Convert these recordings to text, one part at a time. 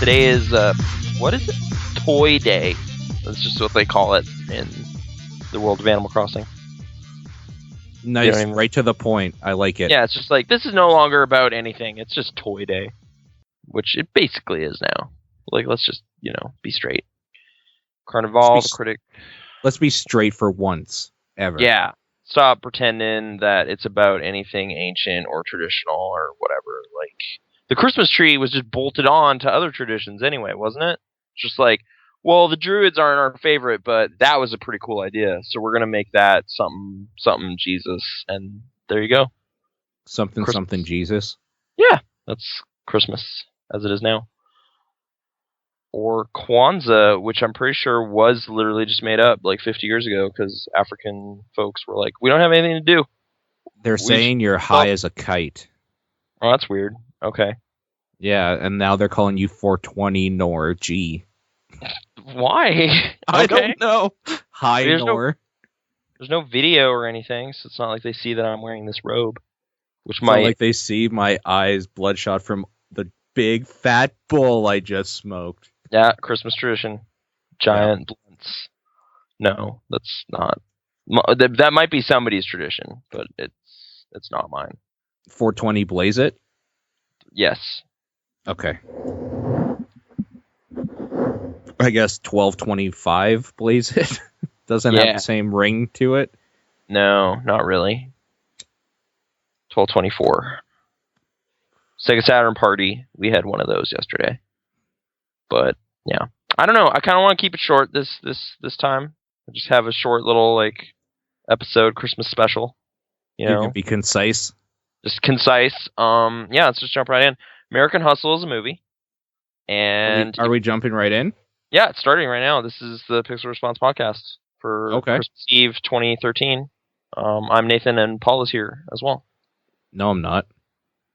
Today is what is it? Toy Day. That's just what they call it in the world of Animal Crossing. Nice, right to the point. I like it. Yeah, it's just like, this is no longer about anything. It's just Toy Day, which it basically is now. Like, let's just, be straight. Carnival, the critic. Let's be straight for once, ever. Yeah. Stop pretending that it's about anything ancient or traditional or whatever. Like, the Christmas tree was just bolted on to other traditions anyway, wasn't it? Just like, well, the Druids aren't our favorite, but that was a pretty cool idea, so we're gonna make that something Jesus, and there you go. Something Jesus. Yeah, that's Christmas as it is now. Or Kwanzaa, which I'm pretty sure was literally just made up like 50 years ago because African folks were like, we don't have anything to do. They're saying you're high as a kite. Oh, that's weird. Okay. Yeah, and now they're calling you 420 Nor G. Why? I don't know. High Nor. There's no video or anything, so it's not like they see that I'm wearing this robe. It's not like they see my eyes bloodshot from the big fat bull I just smoked. Yeah, Christmas tradition. Giant blunts. No, that's not. That might be somebody's tradition, but it's not mine. 420 blaze it? Yes. Okay. I guess 1225 blaze it. Doesn't have the same ring to it. No, not really. 1224. Sega Saturn Party. We had one of those yesterday. But yeah, I don't know. I kind of want to keep it short this time. Just have a short little episode Christmas special. You know, be concise. Just concise. Yeah, let's just jump right in. American Hustle is a movie. And are we jumping right in? Yeah, it's starting right now. This is the Pixel Response podcast for Christmas Eve 2013. I'm Nathan, and Paul is here as well. No, I'm not.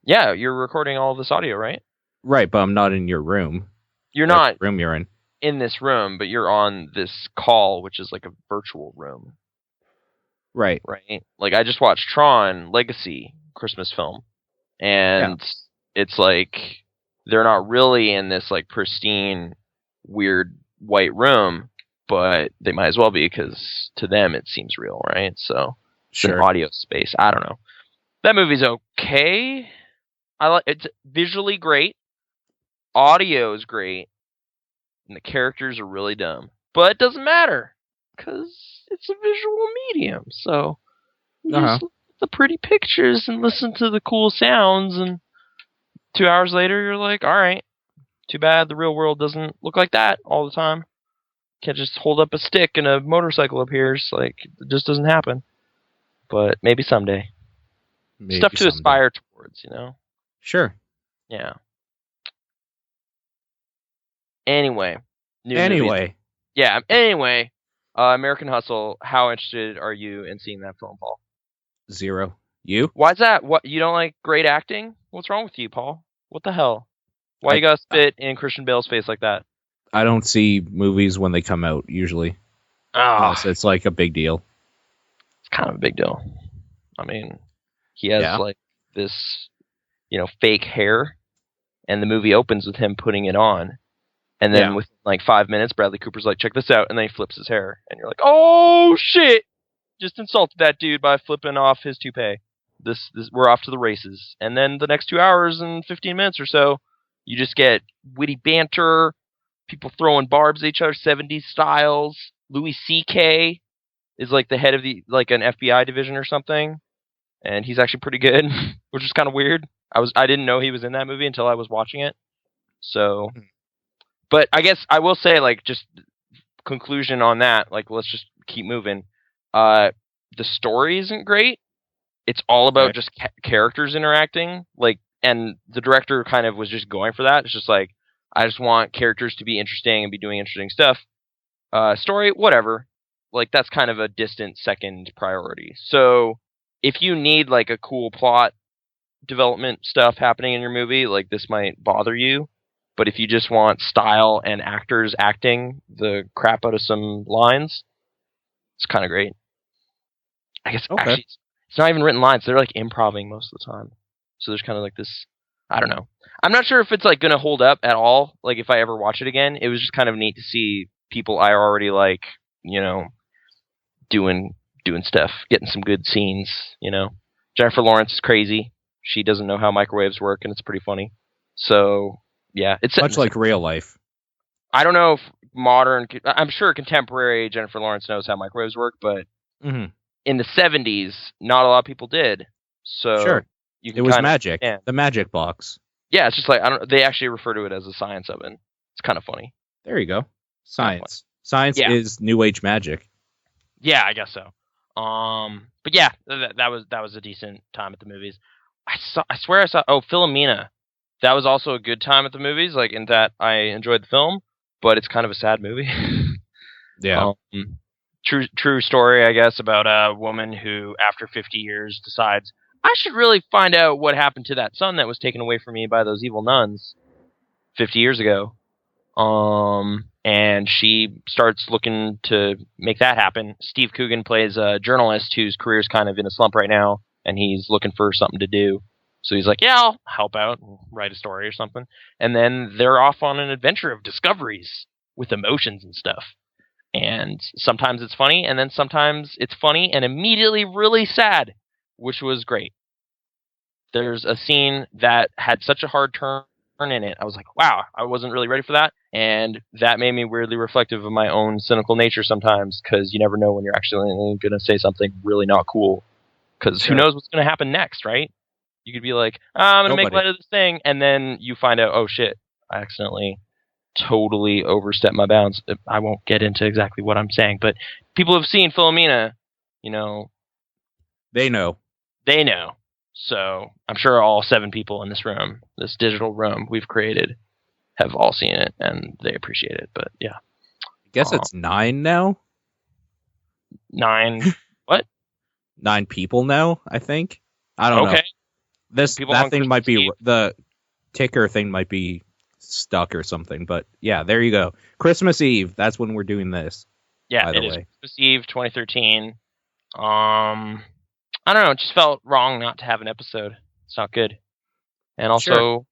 Yeah, you're recording all of this audio, right? Right, but I'm not in your room. You're not room you're in this room, but you're on this call, which is like a virtual room. Right. Right? Like, I just watched Tron Legacy Christmas film, and it's like they're not really in this like pristine, weird white room, but they might as well be because to them it seems real, right? So it's an audio space. I don't know. That movie's okay. It's visually great. Audio is great. And the characters are really dumb. But it doesn't matter. Because it's a visual medium. So you just look at the pretty pictures and listen to the cool sounds. And 2 hours later, you're like, alright. Too bad the real world doesn't look like that all the time. Can't just hold up a stick and a motorcycle appears. Like, it just doesn't happen. But maybe someday. Stuff to aspire towards, you know? Sure. Yeah. Anyway. Yeah, anyway. American Hustle, how interested are you in seeing that film, Paul? 0. You? Why's that? What, you don't like great acting? What's wrong with you, Paul? What the hell? Why you gotta spit in Christian Bale's face like that? I don't see movies when they come out, usually. Unless it's like a big deal. It's kind of a big deal. I mean, he has like this, fake hair, and the movie opens with him putting it on. And then within like 5 minutes, Bradley Cooper's like, check this out. And then he flips his hair. And you're like, oh, shit. Just insulted that dude by flipping off his toupee. This we're off to the races. And then the next 2 hours and 15 minutes or so, you just get witty banter, people throwing barbs at each other, 70s styles. Louis C.K. is like the head of an FBI division or something. And he's actually pretty good, which is kind of weird. I didn't know he was in that movie until I was watching it. So... But I guess I will say, just conclusion on that, let's just keep moving. The story isn't great. It's all about just characters interacting. And the director kind of was just going for that. It's just I just want characters to be interesting and be doing interesting stuff. Story, whatever. That's kind of a distant second priority. So if you need, a cool plot development stuff happening in your movie, this might bother you. But if you just want style and actors acting the crap out of some lines, it's kind of great. I guess actually it's not even written lines. They're improvising most of the time. So there's kind of this I don't know. I'm not sure if it's like gonna hold up at all. Like if I ever watch it again, it was just kind of neat to see people I already like, doing stuff, getting some good scenes. Jennifer Lawrence is crazy. She doesn't know how microwaves work, and it's pretty funny. So yeah, it's much like real life. I don't know if I'm sure contemporary Jennifer Lawrence knows how microwaves work, but in the 70s, not a lot of people did. So sure, it was magic. The magic box. Yeah, it's just like they actually refer to it as a science oven. It's kind of funny. There you go. Science. Science is new age magic. Yeah, I guess so. But yeah, that was a decent time at the movies. I swear I saw Philomena. That was also a good time at the movies, like in that I enjoyed the film, but it's kind of a sad movie. Yeah. True story, I guess, about a woman who, after 50 years, decides I should really find out what happened to that son that was taken away from me by those evil nuns 50 years ago. And she starts looking to make that happen. Steve Coogan plays a journalist whose career is kind of in a slump right now, and he's looking for something to do. So he's like, yeah, I'll help out and write a story or something. And then they're off on an adventure of discoveries with emotions and stuff. And sometimes it's funny, and then sometimes it's funny and immediately really sad, which was great. There's a scene that had such a hard turn in it. I was like, wow, I wasn't really ready for that. And that made me weirdly reflective of my own cynical nature sometimes, because you never know when you're actually going to say something really not cool. Because who knows what's going to happen next, right? You could be like, I'm going to make light of this thing, and then you find out, oh shit, I accidentally totally overstepped my bounds. I won't get into exactly what I'm saying, but people have seen Philomena, They know. So I'm sure all 7 people in this digital room we've created, have all seen it, and they appreciate it. But yeah. I guess it's 9 now? 9 what? 9 people now, I think. I don't know. That thing might be, the ticker thing might be stuck or something, but yeah, there you go. Christmas Eve, that's when we're doing this. Yeah, it is Christmas Eve 2013. I don't know, it just felt wrong not to have an episode. It's not good. And also,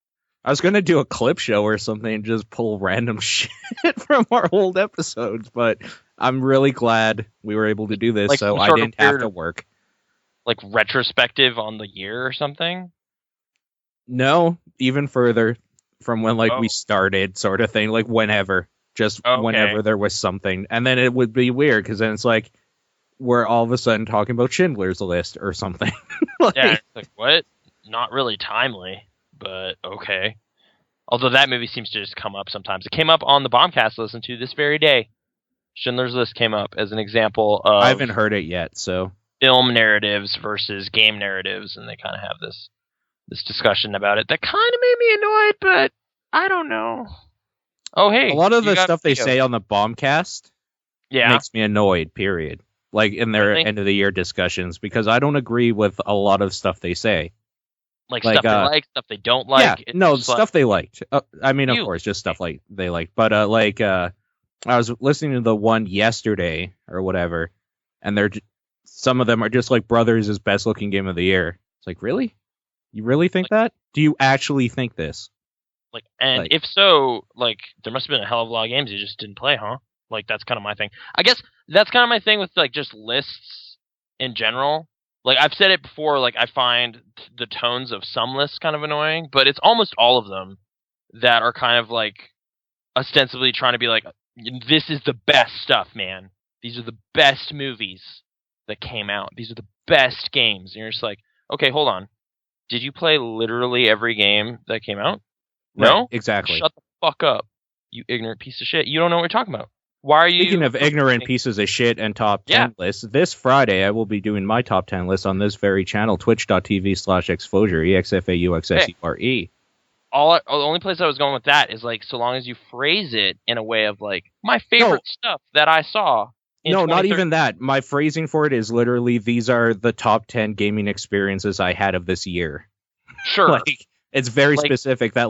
I was going to do a clip show or something and just pull random shit from our old episodes, but I'm really glad we were able to do this, so I didn't have to work. Like retrospective on the year or something? No, even further from when we started, sort of thing, like whenever. Just whenever there was something. And then it would be weird, because then it's like we're all of a sudden talking about Schindler's List or something. Yeah, it's like, what? Not really timely, but okay. Although that movie seems to just come up sometimes. It came up on the Bombcast listen to this very day. Schindler's List came up as an example of... I haven't heard it yet, so... film narratives versus game narratives, and they kind of have this discussion about it that kind of made me annoyed, but I don't know. Oh, hey. A lot of the stuff they say on the Bombcast makes me annoyed, period. Like in their end of the year discussions, because I don't agree with a lot of stuff they say. Like stuff they like, stuff they don't like. Yeah, stuff they liked. I mean, of course, just stuff like they liked. But I was listening to the one yesterday or whatever, and some of them are just like Brothers' best looking game of the year. It's like, really? You really think that? Do you actually think this? If so, there must have been a hell of a lot of games you just didn't play, huh? That's kind of my thing. I guess that's kind of my thing with just lists in general. I've said it before, I find the tones of some lists kind of annoying, but it's almost all of them that are kind of ostensibly trying to be this is the best stuff, man. These are the best movies that came out. These are the best games. And you're just like, okay, hold on. Did you play literally every game that came out? Right, no? Exactly. Shut the fuck up, you ignorant piece of shit. You don't know what you're talking about. Why are you... Speaking of ignorant pieces of shit and top 10 lists, this Friday I will be doing my top 10 list on this very channel, twitch.tv/exposure, EXFAUXFEURE. The only place I was going with that is so long as you phrase it in a way of my favorite stuff that I saw. No, not even that. My phrasing for it is literally, these are the top 10 gaming experiences I had of this year. Sure. It's very specific that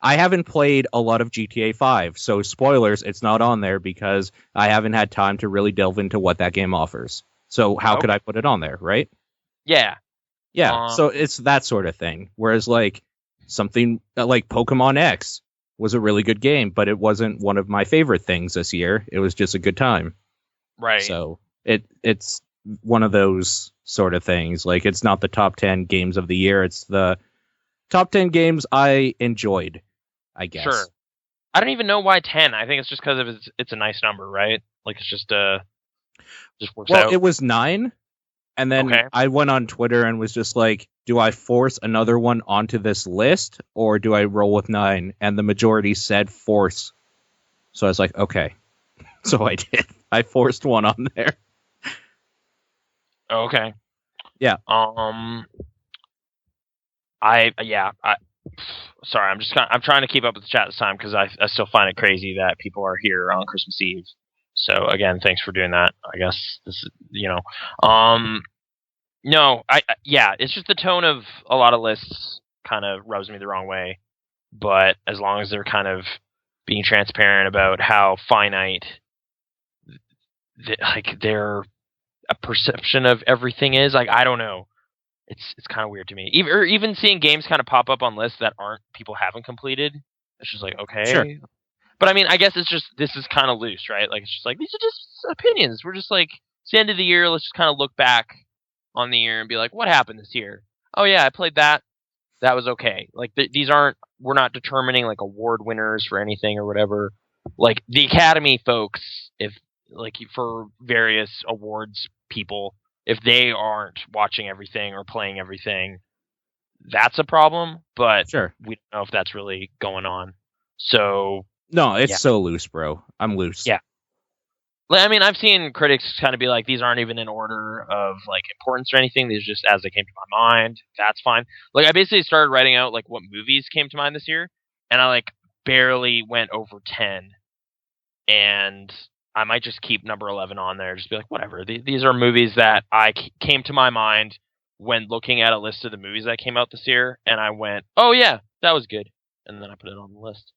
I haven't played a lot of GTA 5, so spoilers, it's not on there because I haven't had time to really delve into what that game offers. So how could I put it on there, right? Yeah. Yeah, so it's that sort of thing. Whereas, something like Pokemon X was a really good game, but it wasn't one of my favorite things this year. It was just a good time. Right. So it's one of those sort of things. Like, it's not the top 10 games of the year. It's the top 10 games I enjoyed, I guess. Sure. I don't even know why 10. I think it's just because it's a nice number, right? Like, it's just works out. Well, it was 9, and then I went on Twitter and was just like, do I force another one onto this list, or do I roll with 9? And the majority said force. So I was like, okay. So I did. I forced one on there. Okay. Yeah. Sorry, I'm trying to keep up with the chat this time because I still find it crazy that people are here on Christmas Eve. So again, thanks for doing that. I guess this is, no, it's just the tone of a lot of lists kind of rubs me the wrong way. But as long as they're kind of being transparent about how finite, their a perception of everything is, like, I don't know. It's kind of weird to me. Even seeing games kind of pop up on lists that people haven't completed. It's just like, okay. Sure. But I mean, I guess this is kind of loose, right? Like, it's just like, these are just opinions. We're just like, it's the end of the year. Let's just kind of look back on the year and be like, what happened this year? Oh yeah, I played that. That was okay. Like, we're not determining like award winners for anything or whatever. Like, the Academy folks, for various awards people, if they aren't watching everything or playing everything, that's a problem. But sure, we don't know if that's really going on. So no, it's so loose, bro. I'm loose. Yeah. I mean, I've seen critics kind of be like, these aren't even in order of like importance or anything. These are just as they came to my mind. That's fine. Like, I basically started writing out like what movies came to mind this year, and I like barely went over 10. And I might just keep number 11 on there. Just be like, whatever. These are movies that came to my mind when looking at a list of the movies that came out this year, and I went, oh yeah, that was good. And then I put it on the list.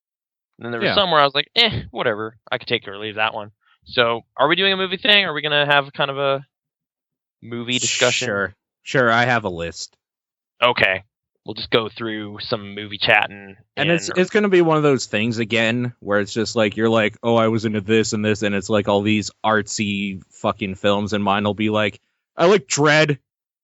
And then there was some where I was like, whatever. I could take or leave that one. So, are we doing a movie thing? Are we going to have kind of a movie discussion? Sure, I have a list. Okay. We'll just go through some movie chatting. And it's going to be one of those things again where it's just like, you're like, oh, I was into this and this, and it's like all these artsy fucking films, and mine will be like, I like Dread,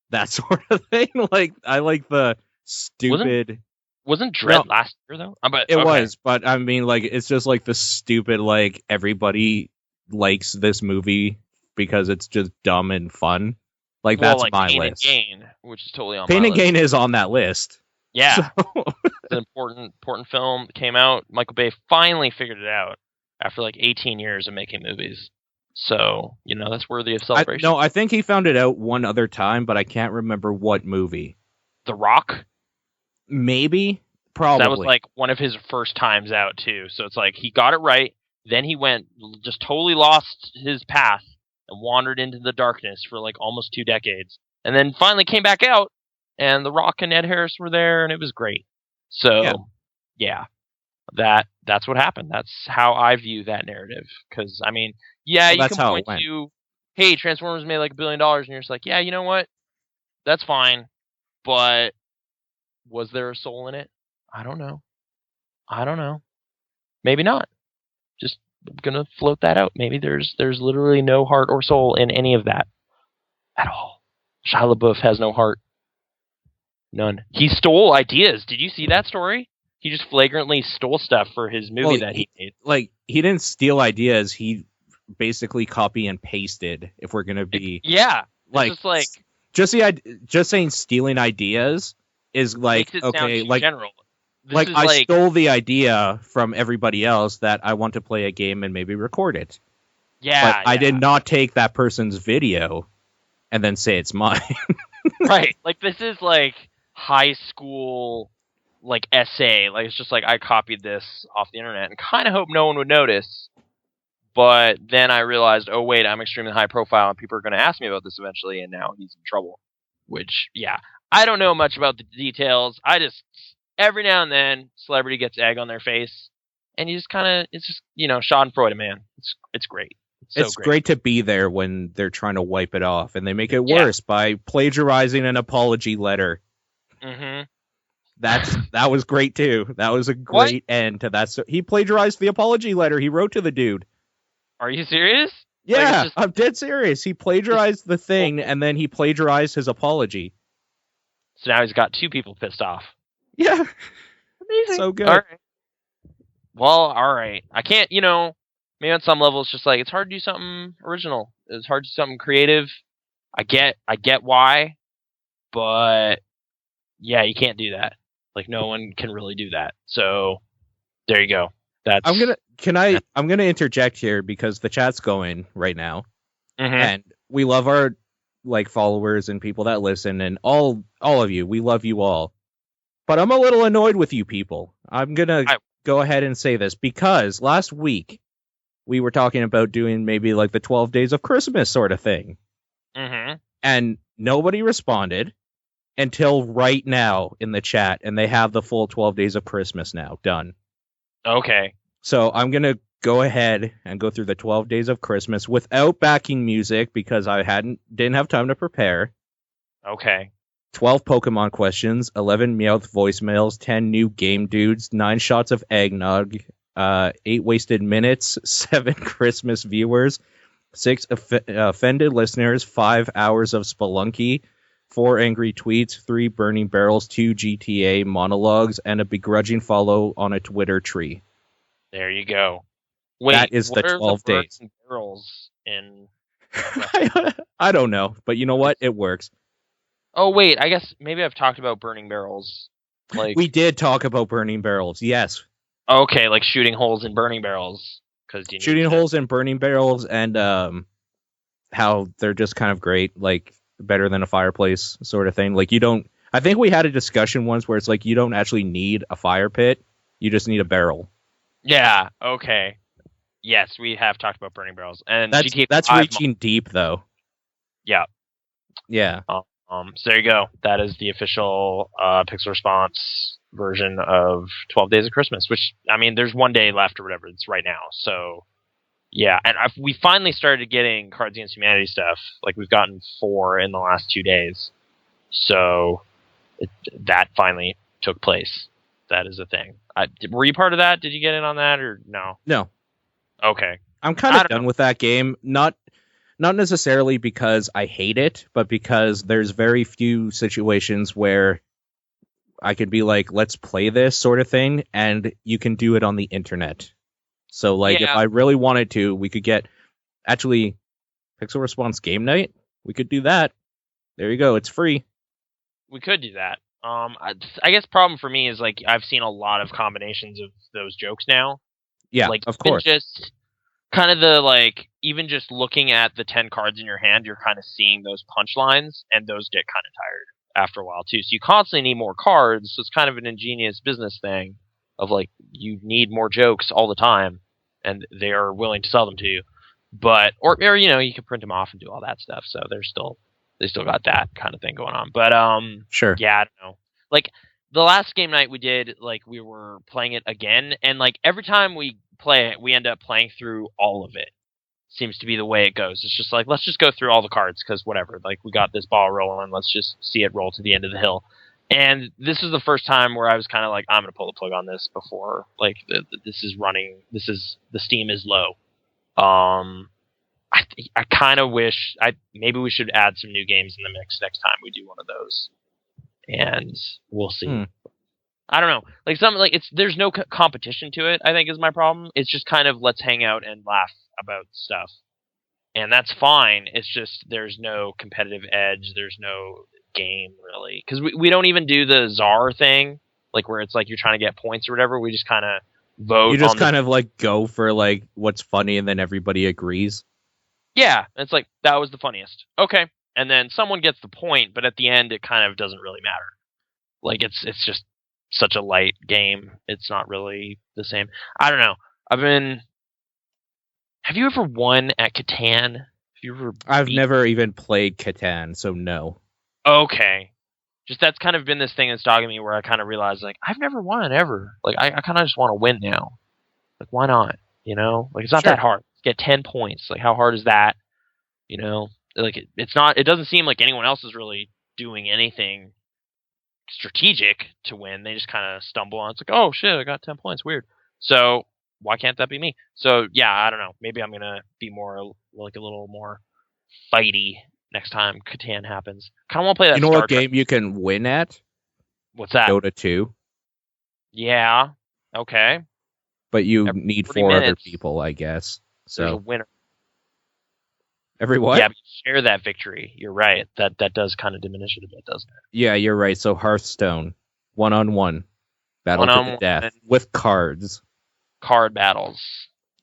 that sort of thing. Like, I like the stupid... Wasn't Dread last year, though? It was, but I mean, like, it's just like the stupid, like, everybody likes this movie because it's just dumb and fun. Like, that's my Pain list. And Gain, which is totally on Pain my and list. Gain is on that list. Yeah. It's an important film that came out. Michael Bay finally figured it out after like 18 years of making movies. So, that's worthy of celebration. I think he found it out one other time, but I can't remember what movie. The Rock? Maybe. Probably. That was like one of his first times out, too. So it's like he got it right. Then he just totally lost his path and wandered into the darkness for like almost 2 decades. And then finally came back out, and The Rock and Ed Harris were there, and it was great. So, yeah, that's what happened. That's how I view that narrative. Because, I mean, you can point to, hey, Transformers made like $1 billion, and you're just like, yeah, you know what? That's fine. But was there a soul in it? I don't know. Maybe not. Just gonna float that out. Maybe there's literally no heart or soul in any of that at all. Shia LaBeouf has no heart. None. He stole ideas. Did you see that story? He just flagrantly stole stuff for his movie that he made. Like, he didn't steal ideas. He basically copy and pasted. If we're gonna be just saying stealing ideas is like, okay, like general. I stole the idea from everybody else that I want to play a game and maybe record it. Yeah. But I did not take that person's video and then say it's mine. Right. Like, this is like high school like essay. Like, it's just like, I copied this off the internet and kind of hope no one would notice. But then I realized, oh wait, I'm extremely high profile and people are going to ask me about this eventually, and now he's in trouble. Which, I don't know much about the details. I just, every now and then, celebrity gets egg on their face, and you just kind of, it's just, schadenfreude, man. It's great. It's great to be there when they're trying to wipe it off, and they make it worse by plagiarizing an apology letter. Mm-hmm. That was great too. That was a great end to that. So he plagiarized the apology letter he wrote to the dude. Are you serious? Yeah, I'm dead serious. He plagiarized the thing, and then he plagiarized his apology. So now he's got two people pissed off. Yeah. Amazing. So good. All right. Well, all right. I can't, maybe on some level it's just like it's hard to do something original. It's hard to do something creative. I get why, but yeah, you can't do that. Like no one can really do that. So there you go. I'm gonna interject here because the chat's going right now, and we love our followers and people that listen, and all of you. We love you all, but I'm a little annoyed with you people. I'm gonna go ahead and say this because last week we were talking about doing maybe like the 12 days of Christmas sort of thing, and nobody responded until right now in the chat, and they have the full 12 days of Christmas now done. Okay. So I'm going to go ahead and go through the 12 days of Christmas without backing music because I didn't have time to prepare. Okay. 12 Pokemon questions, 11 Meowth voicemails, 10 new game dudes, 9 shots of eggnog, 8 wasted minutes, 7 Christmas viewers, 6 offended listeners, 5 hours of Spelunky, 4 angry tweets, 3 burning barrels, 2 GTA monologues, and a begrudging follow on a Twitter tree. There you go. Wait, that is the 12 days. Barrels in I don't know, but you know what? It works. Oh wait, I guess maybe I've talked about burning barrels. Like we did talk about burning barrels. Yes. Okay, like shooting holes in burning barrels shooting holes in burning barrels and how they're just kind of great, like better than a fireplace sort of thing. Like you don't. I think we had a discussion once where it's like you don't actually need a fire pit, you just need a barrel. Yeah. Okay. Yes, we have talked about burning barrels, and that's reaching deep, though. Yeah. Yeah. So there you go. That is the official Pixel Response version of 12 Days of Christmas. Which I mean, there's one day left or whatever. It's right now. So yeah, and we finally started getting Cards Against Humanity stuff. Like we've gotten 4 in the last 2 days. So that finally took place. That is a thing. Were you part of that? Did you get in on that or no? No. Okay. I'm kind of done with that game. Not necessarily because I hate it, but because there's very few situations where I could be like, let's play this sort of thing, and you can do it on the internet. So, like, if I really wanted to, we could get, actually, Pixel Response Game Night. We could do that. There you go. It's free. We could do that. I guess problem for me is, like, I've seen a lot of combinations of those jokes now. Yeah, like, of course. Just kind of the, like, even just looking at the 10 cards in your hand, you're kind of seeing those punchlines, and those get kind of tired after a while, too. So you constantly need more cards, so it's kind of an ingenious business thing of, like, you need more jokes all the time, and they are willing to sell them to you. But, or you know, you can print them off and do all that stuff, so they still got that kind of thing going on. But, sure. Yeah, I don't know. Like, the last game night we did, like, we were playing it again, and, like, every time we play it, we end up playing through all of it. Seems to be the way it goes. It's just like, let's just go through all the cards, because whatever, like, we got this ball rolling, let's just see it roll to the end of the hill. And this is the first time where I was kind of like, I'm going to pull the plug on this before, like, this is running, the steam is low. I kind of wish, maybe we should add some new games in the mix next time we do one of those. And we'll see. I don't know. Like there's no competition to it, I think, is my problem. It's just kind of let's hang out and laugh about stuff. And that's fine. It's just there's no competitive edge. There's no game, really. Because we don't even do the czar thing, like where it's like you're trying to get points or whatever. We just kind of vote. You just kind of like go for like what's funny and then everybody agrees. Yeah. It's like, that was the funniest. Okay. And then someone gets the point, but at the end it kind of doesn't really matter. Like it's just such a light game. It's not really the same. I don't know. Have you ever won at Catan? I've never even played Catan, so no. Okay. Just that's kind of been this thing that's dogging me where I kind of realized, like, I've never won ever. Like, I kind of just want to win now. Like, why not? You know? Like, it's not that hard. Get 10 points. Like, how hard is that? You know? Like, it doesn't seem like anyone else is really doing anything strategic to win. They just kind of stumble on. It's like, oh shit, I got 10 points. Weird. So why can't that be me? So yeah, I don't know. Maybe I'm gonna be more like a little more fighty next time Catan happens. Kind of want to play that. You know Star what Trek. game you can win at? What's that? Dota 2. Yeah. Okay. But you need 4 other people, I guess. So there's a winner. Every what? Yeah, but you share that victory. You're right. That does kind of diminish it a bit, doesn't it? Yeah, you're right. So Hearthstone, 1-on-1, battle to the death with cards. Card battles.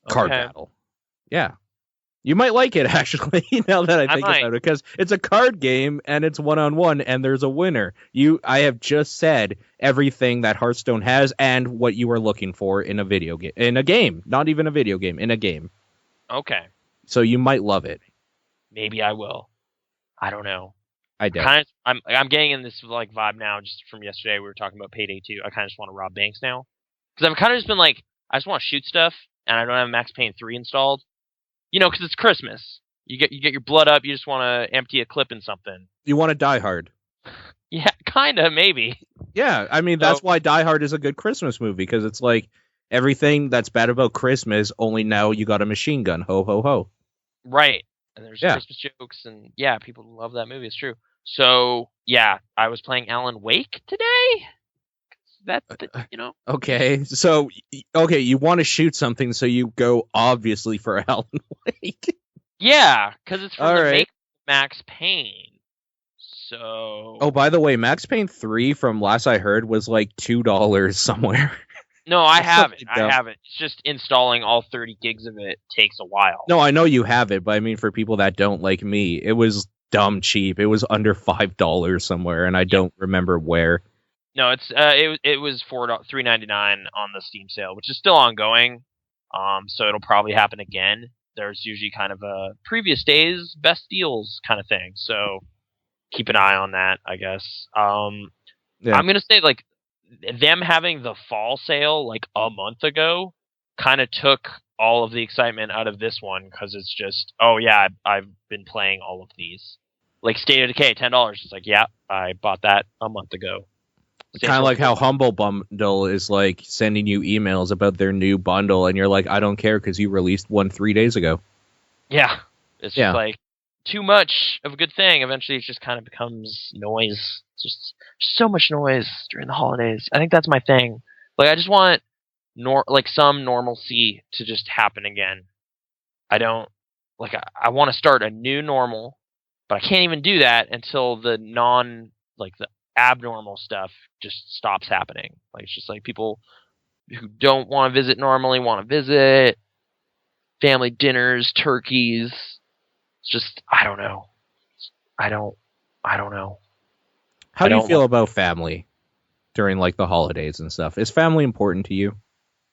Card battle. Yeah. You might like it, actually, now that I think about it, because it's a card game, and it's 1-on-1, and there's a winner. I have just said everything that Hearthstone has, and what you are looking for in a video game. In a game. Not even a video game. In a game. Okay. So you might love it. Maybe I will. I don't know. I don't. I'm getting in this like vibe now, just from yesterday. We were talking about Payday 2. I kind of just want to rob banks now. Because I've kind of just been like, I just want to shoot stuff, and I don't have Max Payne 3 installed. You know, because it's Christmas. You get your blood up. You just want to empty a clip in something. You want to Die Hard. Yeah, kind of, maybe. Yeah, I mean, that's why Die Hard is a good Christmas movie, because it's like everything that's bad about Christmas, only now you got a machine gun. Ho, ho, ho. Right. And there's Christmas jokes, and yeah, people love that movie. It's true. So, yeah, I was playing Alan Wake today. You know. Okay, so, you want to shoot something, so you go, obviously, for Alan Wake. Yeah, because it's from the make Max Payne. So. Oh, by the way, Max Payne 3, from last I heard, was like $2 somewhere. No, I have it. It's just installing all 30 gigs of it takes a while. No, I know you have it, but I mean, for people that don't like me, it was dumb cheap. It was under $5 somewhere, and I don't remember where. No, it was $3.99 on the Steam sale, which is still ongoing. So it'll probably happen again. There's usually kind of a previous days best deals kind of thing. So keep an eye on that, I guess. I'm gonna say like them having the fall sale like a month ago kind of took all of the excitement out of this one, because it's just, oh yeah, I've been playing all of these. Like State of Decay, $10. It's like, yeah, I bought that a month ago. Kind of like how Humble Bundle is like sending you emails about their new bundle, and you're like, I don't care because you released one 3 days ago. Yeah. It's just like too much of a good thing. Eventually it just kind of becomes noise. It's just so much noise during the holidays. I think that's my thing. Like, I just want some normalcy to just happen again. I don't like. I want to start a new normal, but I can't even do that until the the abnormal stuff just stops happening. Like, it's just like people who don't want to visit normally want to visit. Family dinners, turkeys. It's just, I don't know. I don't know. How do you feel about family during like the holidays and stuff? Is family important to you?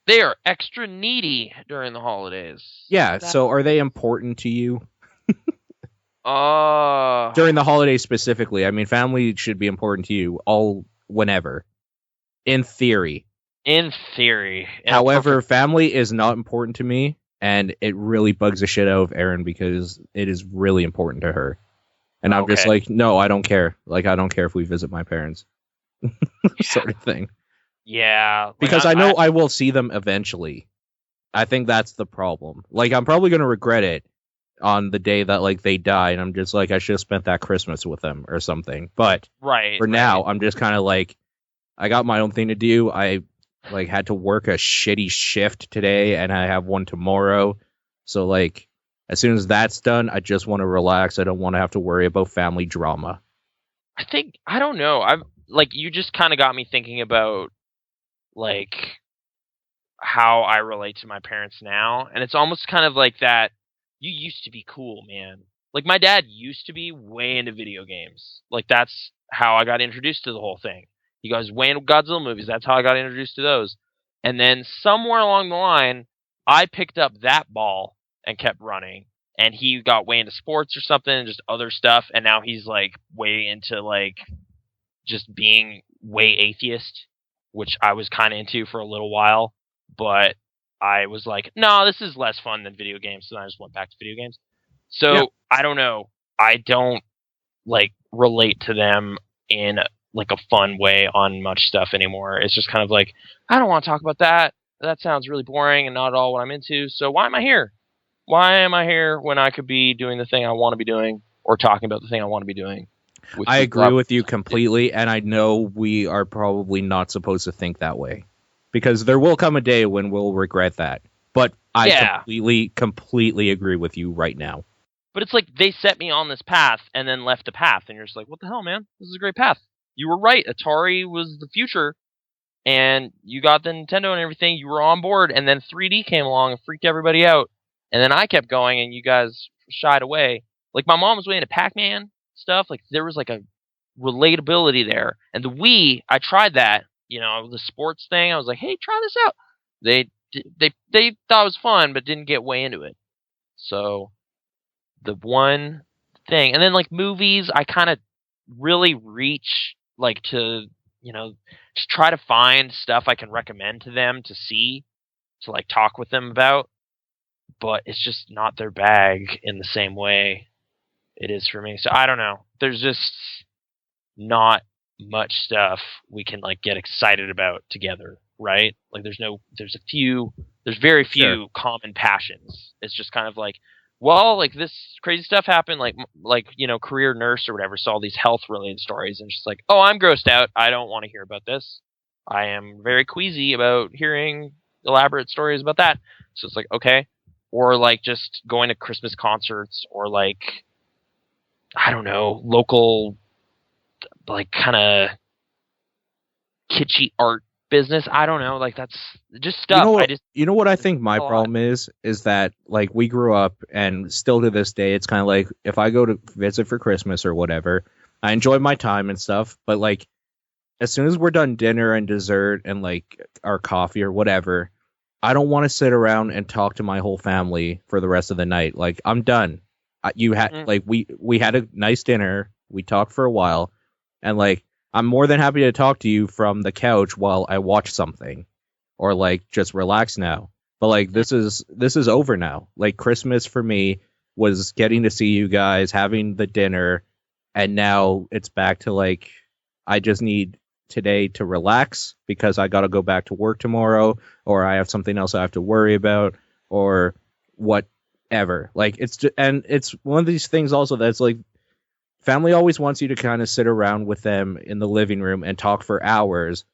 They are extra needy during the holidays. Yeah, so are they important to you? During the holidays specifically. I mean, family should be important to you whenever. In theory. However, family is not important to me, and it really bugs the shit out of Erin because it is really important to her. And I'm just like, no, I don't care. Like, I don't care if we visit my parents. Sort of thing. Yeah. Because I know I will see them eventually. I think that's the problem. Like, I'm probably going to regret it on the day that, like, they die, and I'm just like, I should have spent that Christmas with them or something. But for now, I'm just kind of like, I got my own thing to do. I, like, had to work a shitty shift today, and I have one tomorrow. So, like, as soon as that's done, I just want to relax. I don't want to have to worry about family drama. I don't know. You just kind of got me thinking about, like, how I relate to my parents now. And it's almost kind of like that, you used to be cool, man. Like, my dad used to be way into video games. Like, that's how I got introduced to the whole thing. He goes way into Godzilla movies. That's how I got introduced to those. And then somewhere along the line, I picked up that ball and kept running. And he got way into sports or something and just other stuff. And now he's, like, way into, like, just being way atheist, which I was kind of into for a little while. But I was like, no, this is less fun than video games. So I just went back to video games. So I don't know. I don't, like, relate to them in like a fun way on much stuff anymore. It's just kind of like, I don't want to talk about that. That sounds really boring and not at all what I'm into. So why am I here? Why am I here when I could be doing the thing I want to be doing or talking about the thing I want to be doing? I agree with you completely, and I know we are probably not supposed to think that way, because there will come a day when we'll regret that. But I completely agree with you right now. But it's like they set me on this path and then left the path, and you're just like, what the hell, man? This is a great path. You were right. Atari was the future, and you got the Nintendo and everything. You were on board, and then 3D came along and freaked everybody out. And then I kept going, and you guys shied away. Like, my mom was way into Pac-Man stuff. Like, there was, like, a relatability there. And the Wii, I tried that. You know, the sports thing. I was like, hey, try this out. They thought it was fun, but didn't get way into it. So, the one thing. And then, like, movies, I kind of really reach, like, to, you know, just try to find stuff I can recommend to them to see, to, like, talk with them about. But it's just not their bag in the same way it is for me. So I don't know. There's just not much stuff we can like get excited about together, right? Like there's very few common passions. It's just kind of like, well, like this crazy stuff happened, like you know, career nurse or whatever, saw all these health related stories and just like, oh, I'm grossed out. I don't want to hear about this. I am very queasy about hearing elaborate stories about that. So it's like, okay. Or like just going to Christmas concerts or like, I don't know, local, like kind of kitschy art business. I don't know. Like that's just stuff. You know what I think my problem is that like we grew up and still to this day, it's kind of like if I go to visit for Christmas or whatever, I enjoy my time and stuff. But like as soon as we're done dinner and dessert and like our coffee or whatever, I don't want to sit around and talk to my whole family for the rest of the night. Like I'm done. Like we had a nice dinner. We talked for a while, and like I'm more than happy to talk to you from the couch while I watch something, or like just relax now. But like this is over now. Like Christmas for me was getting to see you guys, having the dinner, and now it's back to like I just need today to relax because I got to go back to work tomorrow, or I have something else I have to worry about, or whatever. Like it's just, and it's one of these things also that's like family always wants you to kind of sit around with them in the living room and talk for hours,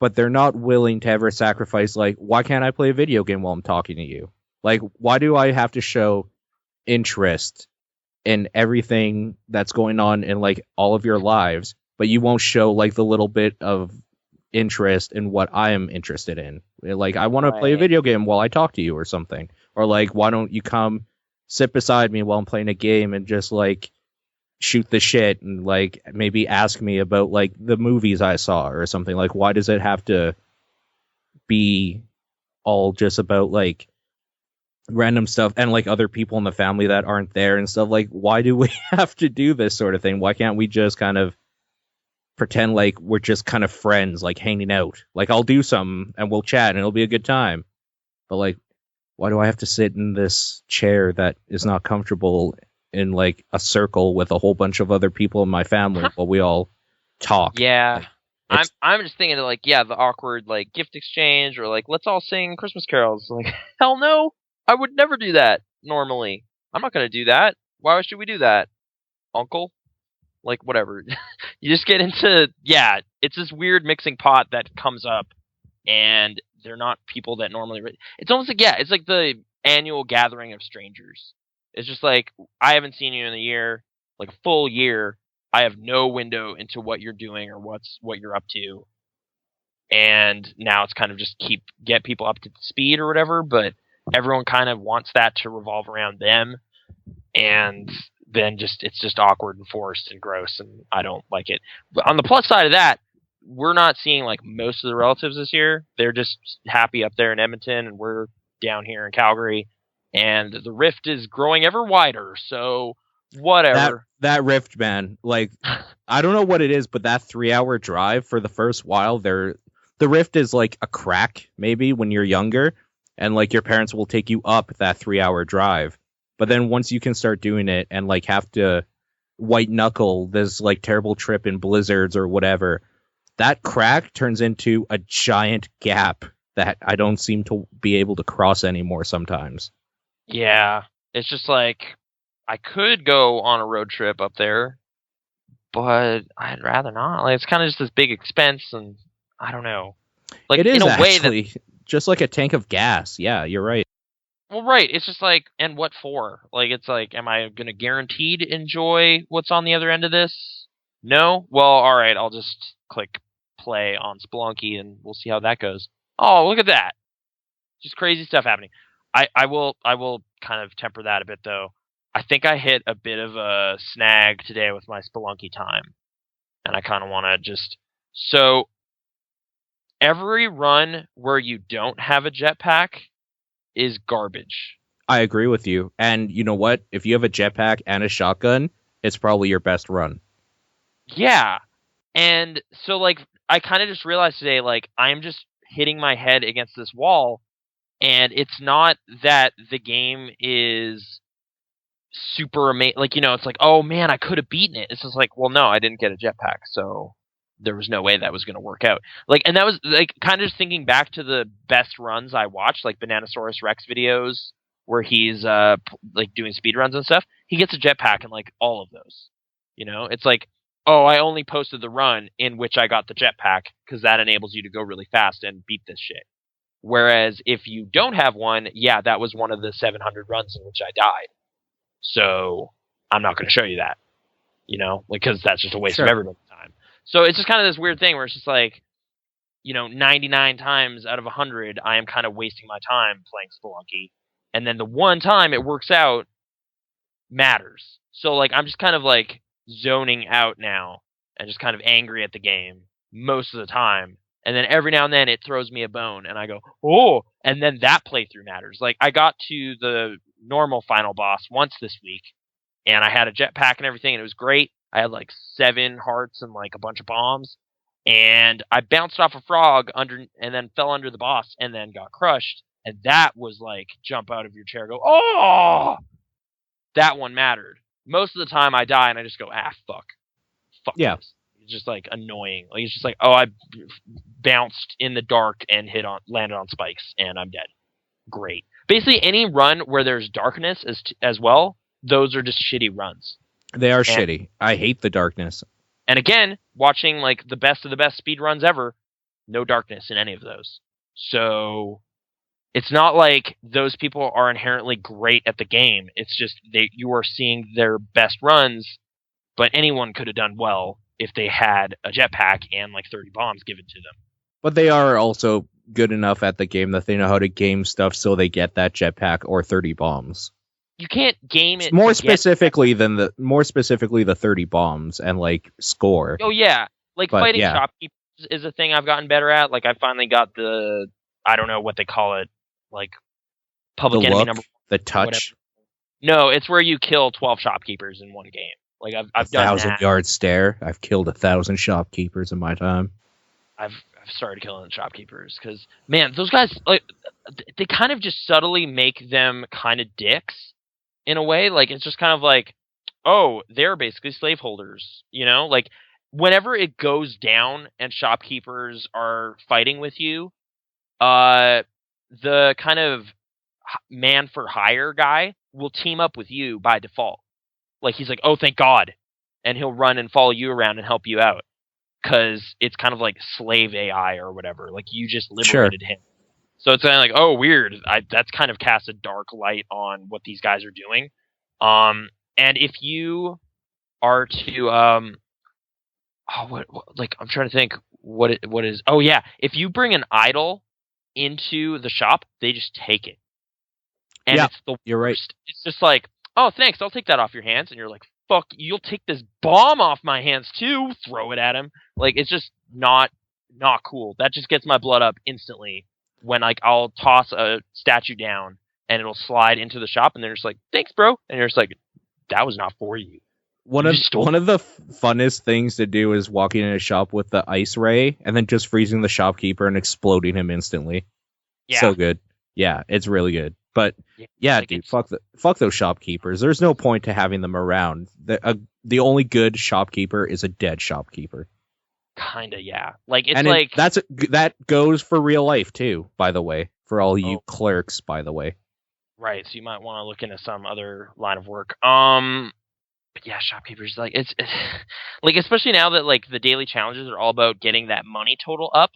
but they're not willing to ever sacrifice like, why can't I play a video game while I'm talking to you? Like, why do I have to show interest in everything that's going on in like all of your lives, but you won't show like the little bit of interest in what I am interested in? Like, I want to play a video game while I talk to you or something. Or like, why don't you come sit beside me while I'm playing a game and just like shoot the shit and like maybe ask me about like the movies I saw or something? Like, why does it have to be all just about like random stuff and like other people in the family that aren't there and stuff? Like, why do we have to do this sort of thing? Why can't we just kind of pretend like we're just kind of friends, like hanging out? Like, I'll do something and we'll chat and it'll be a good time. But like, why do I have to sit in this chair that is not comfortable in like a circle with a whole bunch of other people in my family while we all talk? Yeah. Like, I'm just thinking of like, yeah, the awkward like gift exchange or like, let's all sing Christmas carols. Like, hell no, I would never do that normally. I'm not going to do that. Why should we do that, uncle? Like, whatever. You just get into, yeah, it's this weird mixing pot that comes up, and they're not people that normally... It's almost like, yeah, it's like the annual gathering of strangers. It's just like, I haven't seen you in a year, like a full year. I have no window into what you're doing or what you're up to. And now it's kind of just get people up to speed or whatever, but everyone kind of wants that to revolve around them. And then it's just awkward and forced and gross, and I don't like it. But on the plus side of that, we're not seeing like most of the relatives this year. They're just happy up there in Edmonton, and we're down here in Calgary, and the rift is growing ever wider. So whatever. That rift, man. Like, I don't know what it is, but that 3-hour drive for the first while, the rift is like a crack maybe when you're younger, and like your parents will take you up that 3-hour drive. But then once you can start doing it and like have to white knuckle this like terrible trip in blizzards or whatever, that crack turns into a giant gap that I don't seem to be able to cross anymore sometimes. Yeah, it's just like, I could go on a road trip up there, but I'd rather not. Like, it's kind of just this big expense, and I don't know. Like, it is in a way actually that, just like a tank of gas. Yeah, you're right. well, right. It's just like, and what for? Like, it's like, am I going to guaranteed enjoy what's on the other end of this? No? Well, alright, I'll just click play on Spelunky, and we'll see how that goes. Oh, look at that. Just crazy stuff happening. I will kind of temper that a bit, though. I think I hit a bit of a snag today with my Spelunky time, and I kind of want to just... So, every run where you don't have a jetpack is garbage. I agree with you. And you know what? If you have a jetpack and a shotgun, it's probably your best run. Yeah. And so, like, I kind of just realized today, like, I'm just hitting my head against this wall, and it's not that the game is super amazing. Like, you know, it's like, oh man, I could have beaten it. It's just like, well, no, I didn't get a jetpack, so there was no way that was going to work out. Like, and that was, like, kind of just thinking back to the best runs I watched, like Bananasaurus Rex videos, where he's, like, doing speed runs and stuff. He gets a jetpack in, like, all of those. You know? It's like, oh, I only posted the run in which I got the jetpack, because that enables you to go really fast and beat this shit. Whereas if you don't have one, yeah, that was one of the 700 runs in which I died. So I'm not going to show you that, you know, because that's just a waste of everybody's time. So it's just kind of this weird thing where it's just like, you know, 99 times out of 100, I am kind of wasting my time playing Spelunky. And then the one time it works out matters. So, like, I'm just kind of, like, zoning out now and just kind of angry at the game most of the time. And then every now and then it throws me a bone and I go, oh, and then that playthrough matters. Like, I got to the normal final boss once this week and I had a jetpack and everything and it was great. I had like 7 hearts and like a bunch of bombs, and I bounced off a frog under and then fell under the boss and then got crushed. And that was like jump out of your chair, go, oh, that one mattered. Most of the time I die and I just go, fuck yeah. This. It's just like annoying. Like, it's just like, oh, I bounced in the dark and landed on spikes and I'm dead. Great. Basically any run where there's darkness as well, those are just shitty runs. They are shitty. I hate the darkness. And again, watching like the best of the best speed runs ever, no darkness in any of those. So it's not like those people are inherently great at the game. It's just you are seeing their best runs, but anyone could have done well if they had a jetpack and like 30 bombs given to them. But they are also good enough at the game that they know how to game stuff so they get that jetpack or 30 bombs. You can't game it more specifically the 30 bombs and like score. Oh yeah, like fighting shopkeepers is a thing I've gotten better at. Like I finally got the, I don't know what they call it, like public enemy number. The touch. No, it's where you kill 12 shopkeepers in one game. Like I've done 1,000-yard stare. I've killed 1,000 shopkeepers in my time. I've started killing the shopkeepers because, man, those guys, like, they kind of just subtly make them kind of dicks in a way. Like, it's just kind of like, oh, they're basically slaveholders, you know? Like, whenever it goes down and shopkeepers are fighting with you, the kind of man for hire guy will team up with you by default. Like, he's like, oh, thank God. And he'll run and follow you around and help you out. Because it's kind of like slave AI or whatever. Like, you just liberated him. So it's kind of like, oh, weird. That's kind of casts a dark light on what these guys are doing. And if you are to, I'm trying to think what is. Oh yeah, if you bring an idol into the shop, they just take it. And it's the worst. You're right. It's just like, oh, thanks, I'll take that off your hands. And you're like, fuck, you'll take this bomb off my hands too. Throw it at him. Like, it's just not cool. That just gets my blood up instantly when, like, I'll toss a statue down and it'll slide into the shop and they're just like, thanks, bro. And you're just like, that was not for you. One of the funnest things to do is walking in a shop with the ice ray and then just freezing the shopkeeper and exploding him instantly. Yeah. So good. Yeah, it's really good. But yeah, dude, fuck those shopkeepers. There's no point to having them around. The only good shopkeeper is a dead shopkeeper. Kinda, yeah. Like it's and like that goes for real life too. By the way, for all you clerks, by the way. Right, so you might want to look into some other line of work. But yeah, shopkeepers, like it's like, especially now that like the daily challenges are all about getting that money total up.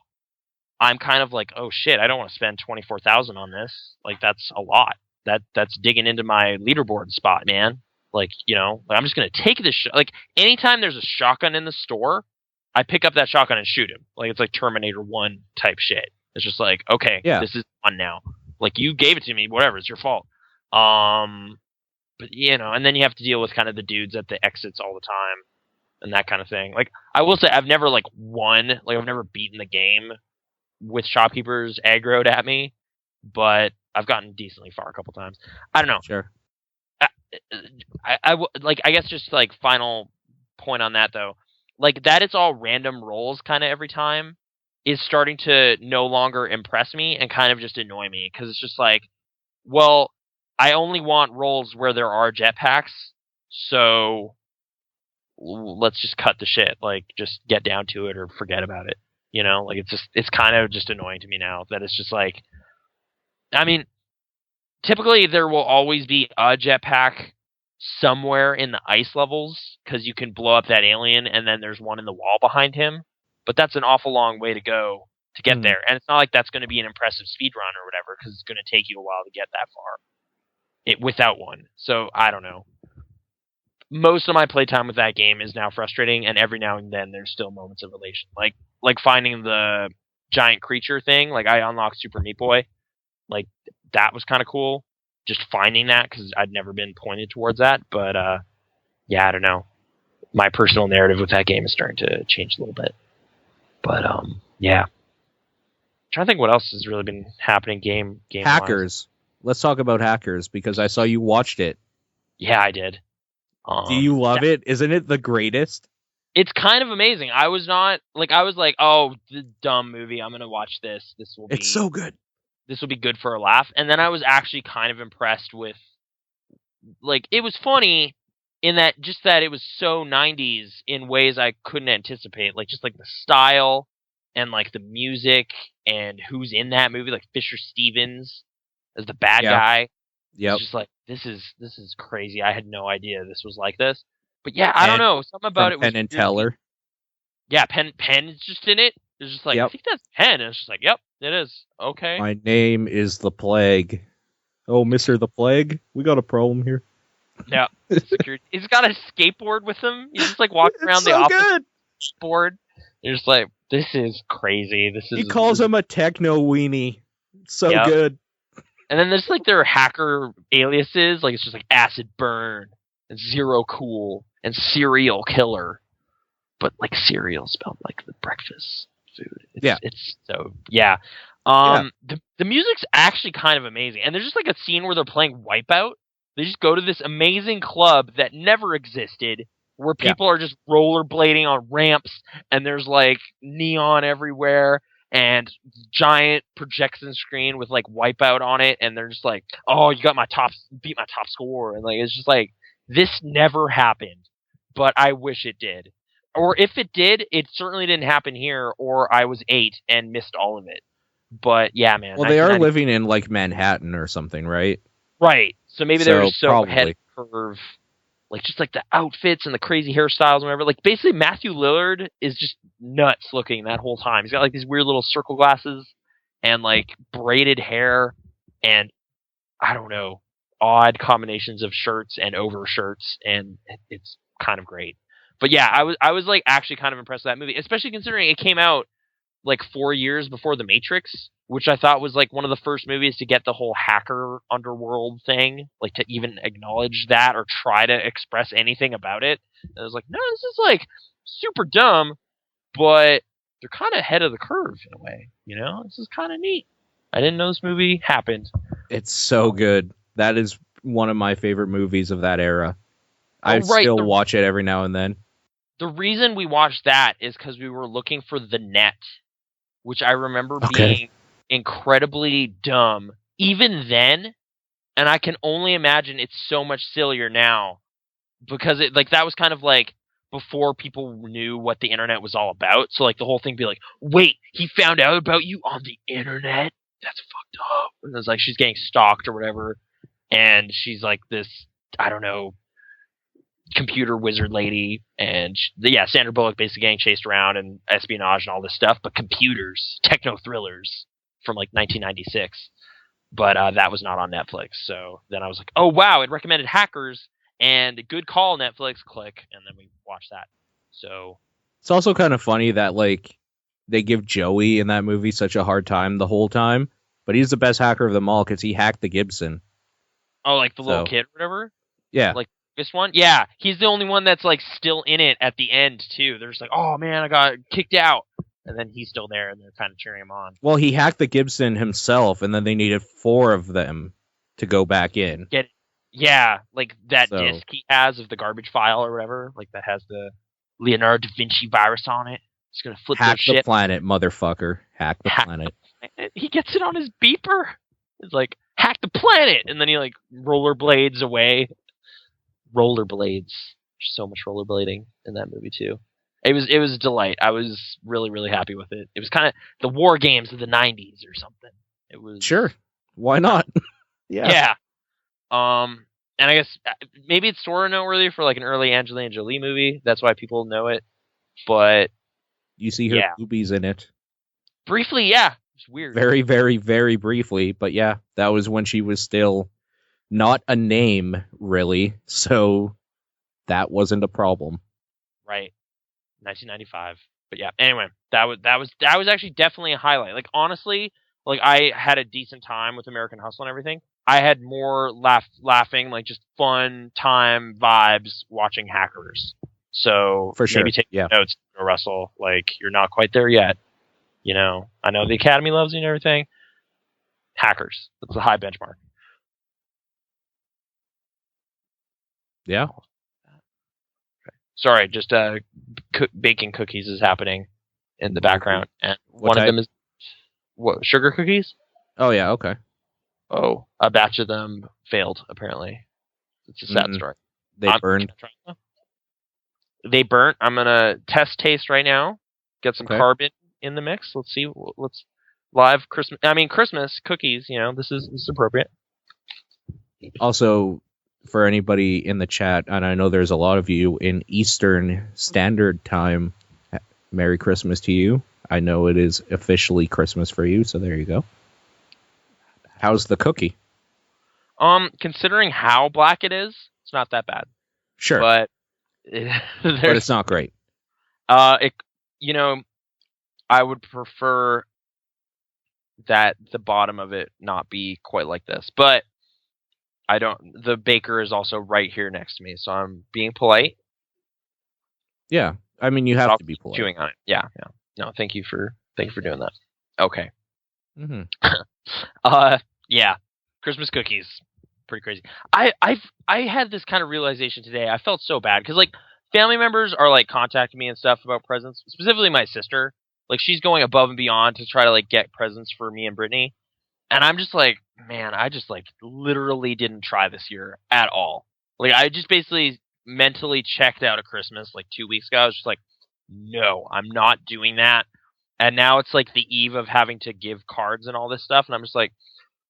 I'm kind of like, oh shit, I don't want to spend 24,000 on this. Like that's a lot. That's digging into my leaderboard spot, man. Like, like, I'm just gonna take this. Like anytime there's a shotgun in the store, I pick up that shotgun and shoot him. Like it's like Terminator 1 type shit. It's just like, okay, this is fun now. Like you gave it to me, whatever, it's your fault. But and then you have to deal with kind of the dudes at the exits all the time and that kind of thing. Like I will say, I've never like won. Like I've never beaten the game with shopkeepers aggroed at me, but I've gotten decently far a couple times. I don't know. Sure. I guess just like final point on that though, like that it's all random rolls kind of every time is starting to no longer impress me and kind of just annoy me, because it's just like, well, I only want rolls where there are jetpacks, so let's just cut the shit. Like just get down to it or forget about it. Like it's kind of just annoying to me now that it's just like, I mean, typically there will always be a jetpack somewhere in the ice levels because you can blow up that alien and then there's one in the wall behind him. But that's an awful long way to go to get there. And it's not like that's going to be an impressive speed run or whatever, because it's going to take you a while to get that far without one. So I don't know. Most of my playtime with that game is now frustrating, and every now and then there's still moments of elation. Like finding the giant creature thing. Like I unlocked Super Meat Boy. Like that was kind of cool. Just finding that, because I'd never been pointed towards that. But yeah, I don't know. My personal narrative with that game is starting to change a little bit. But yeah. I'm trying to think what else has really been happening game Hackers. Let's talk about Hackers, because I saw you watched it. Yeah, I did. Do you love it? Isn't it the greatest? It's kind of amazing. I was like, oh, the dumb movie. I'm gonna watch this. It's so good. This will be good for a laugh. And then I was actually kind of impressed with, like, it was funny in that it was so 90s in ways I couldn't anticipate. Like just like the style and like the music and who's in that movie, like Fisher Stevens as the bad guy. Yeah. Just like, this is crazy. I had no idea this was like this. But yeah, I don't know. Something about it was Penn and Teller. Yeah, Penn is just in it. It's just like, I think that's Penn. And it's just like, yep, it is. Okay. My name is the Plague. Oh, Mr. the Plague, we got a problem here. Yeah. Security. He's got a skateboard with him. He's just like walking around the office skateboard. You're just like, this is crazy. He calls him a techno weenie. So good. And then there's like their hacker aliases, like it's just like Acid Burn and Zero Cool and Serial Killer, but like cereal spelled like the breakfast food. It's so The music's actually kind of amazing, and there's just like a scene where they're playing Wipeout. They just go to this amazing club that never existed, where people are just rollerblading on ramps, and there's like neon everywhere. And giant projection screen with like Wipeout on it, and they're just like, "Oh, you beat my top score," and like it's just like, this never happened, but I wish it did. Or if it did, it certainly didn't happen here, or I was 8 and missed all of it. But yeah, man. Well, they are living in like Manhattan or something, right? Right. So maybe they were so ahead of the curve. Like, just like the outfits and the crazy hairstyles and whatever. Like, basically, Matthew Lillard is just nuts looking that whole time. He's got like these weird little circle glasses and like braided hair and, I don't know, odd combinations of shirts and overshirts, and it's kind of great. But yeah, I was like actually kind of impressed with that movie, especially considering it came out like 4 years before The Matrix, which I thought was like one of the first movies to get the whole hacker underworld thing, like to even acknowledge that or try to express anything about it. And I was like, no, this is like super dumb, but they're kind of ahead of the curve in a way. This is kind of neat. I didn't know this movie happened. It's so good. That is one of my favorite movies of that era. I still watch it every now and then. The reason we watched that is because we were looking for The Net, which I remember being incredibly dumb even then, and I can only imagine it's so much sillier now, because it like that was kind of like before people knew what the internet was all about. So like the whole thing be like, wait, he found out about you on the internet? That's fucked up. And it's like she's getting stalked or whatever, and she's like this, I don't know, computer wizard lady, and Sandra Bullock basically getting chased around and espionage and all this stuff, but computers, techno thrillers from like 1996. But that was not on Netflix. So then I was like, oh wow, it recommended Hackers, and good call, Netflix. Click, and then we watched that. So it's also kind of funny that like they give Joey in that movie such a hard time the whole time, but he's the best hacker of them all because he hacked the Gibson. Oh, like the little kid or whatever? Yeah. Like this one? Yeah. He's the only one that's like still in it at the end too. They're just like, oh man, I got kicked out. And then he's still there and they're kind of cheering him on. Well, he hacked the Gibson himself and then they needed 4 of them to go back in. Yeah, like that disc he has of the garbage file or whatever, like that has the Leonardo da Vinci virus on it. It's gonna flip Hack the the planet, motherfucker. Hack the planet. He gets it on his beeper. It's like, hack the planet! And then he like rollerblades away. Rollerblades. There's so much rollerblading in that movie too. It was a delight. I was really, really happy with it. It was kind of the war games of the 90s or something. It was Sure. Why not? Yeah. And I guess maybe it's sort of noteworthy for like an early Angelina Jolie movie. That's why people know it. But you see her boobies in it. Briefly, yeah. It's weird. Very, very, very briefly. But yeah, that was when she was still not a name, really. So that wasn't a problem. Right. 1995. But yeah, anyway, that was actually definitely a highlight. Like honestly, like I had a decent time with American Hustle and everything. I had more laughing, like just fun time vibes watching Hackers. So for sure, maybe take notes, Russell. Like you're not quite there yet. You know, I know the Academy loves you and everything. Hackers, that's a high benchmark. Yeah. Sorry, just baking cookies is happening in the background, and one of them is sugar cookies. Oh yeah, okay. Oh, a batch of them failed. Apparently, it's a sad story. They burned. They burnt. I'm gonna test taste right now. Get some carbon in the mix. Let's see. Let's live Christmas. I mean Christmas cookies. You know, this is appropriate. Also, for anybody in the chat, and I know there's a lot of you in Eastern Standard Time, Merry Christmas to you. I know it is officially Christmas for you, so there you go. How's the cookie? Considering how black it is, it's not that bad. Sure. But it's not great. I would prefer that the bottom of it not be quite like this. But the baker is also right here next to me, so I'm being polite. Yeah. I mean, you have to be polite. Chewing on it. Yeah. No, thank you for doing that. Okay. Mm-hmm. Yeah. Christmas cookies. Pretty crazy. I had this kind of realization today. I felt so bad because like family members are like contacting me and stuff about presents, specifically my sister. Like she's going above and beyond to try to like get presents for me and Brittany. And I'm just like, man, I just like literally didn't try this year at all. Like I just basically mentally checked out of Christmas like 2 weeks ago. I was just like, no, I'm not doing that. And now it's like the eve of having to give cards and all this stuff. And I'm just like,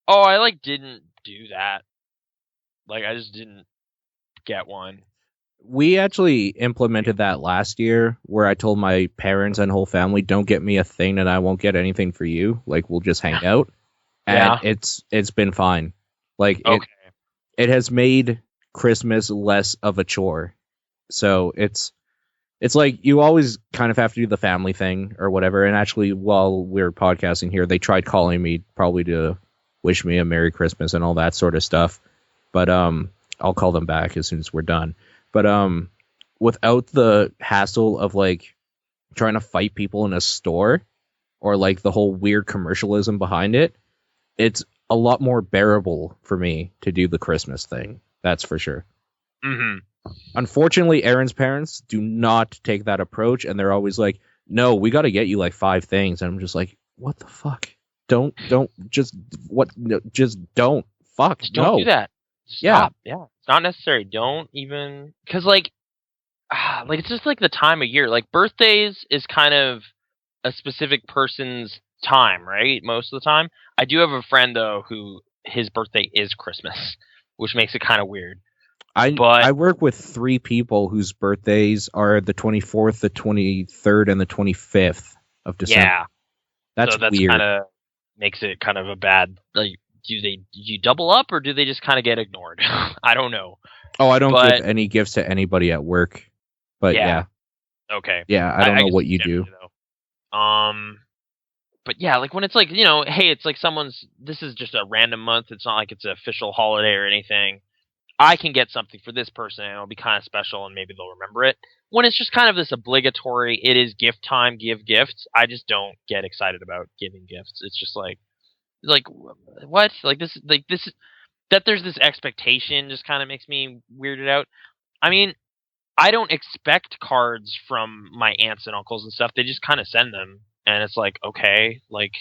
oh, I like didn't do that. Like I just didn't get one. We actually implemented that last year where I told my parents and whole family, don't get me a thing and I won't get anything for you. Like we'll just hang out. And it's been fine. Like it has made Christmas less of a chore. So it's like you always kind of have to do the family thing or whatever. And actually, while we're podcasting here, they tried calling me probably to wish me a Merry Christmas and all that sort of stuff. But I'll call them back as soon as we're done. But without the hassle of like trying to fight people in a store or like the whole weird commercialism behind it, it's a lot more bearable for me to do the Christmas thing. That's for sure. Mm-hmm. Unfortunately, Aaron's parents do not take that approach, and they're always like, no, we got to get you like 5 things. And I'm just like, what the fuck? Don't do that. Stop. Yeah. It's not necessary. Don't even, because like, like it's just like the time of year. Like birthdays is kind of a specific person's time, right? Most of the time. I do have a friend though who his birthday is Christmas, which makes it kind of weird. I work with 3 people whose birthdays are the 24th, the 23rd, and the 25th of December. Yeah, that's weird. Kind of makes it kind of a bad. Like, do you double up or do they just kind of get ignored? I don't know. Oh, I don't give any gifts to anybody at work. But yeah. Okay. Yeah, I don't know what you do. But yeah, like when it's like, you know, hey, it's like this is just a random month. It's not like it's an official holiday or anything. I can get something for this person and it'll be kind of special and maybe they'll remember it. When it's just kind of this obligatory, it is gift time, give gifts, I just don't get excited about giving gifts. It's just like what? Like this that there's this expectation just kind of makes me weirded out. I mean, I don't expect cards from my aunts and uncles and stuff. They just kind of send them and it's like, okay, like,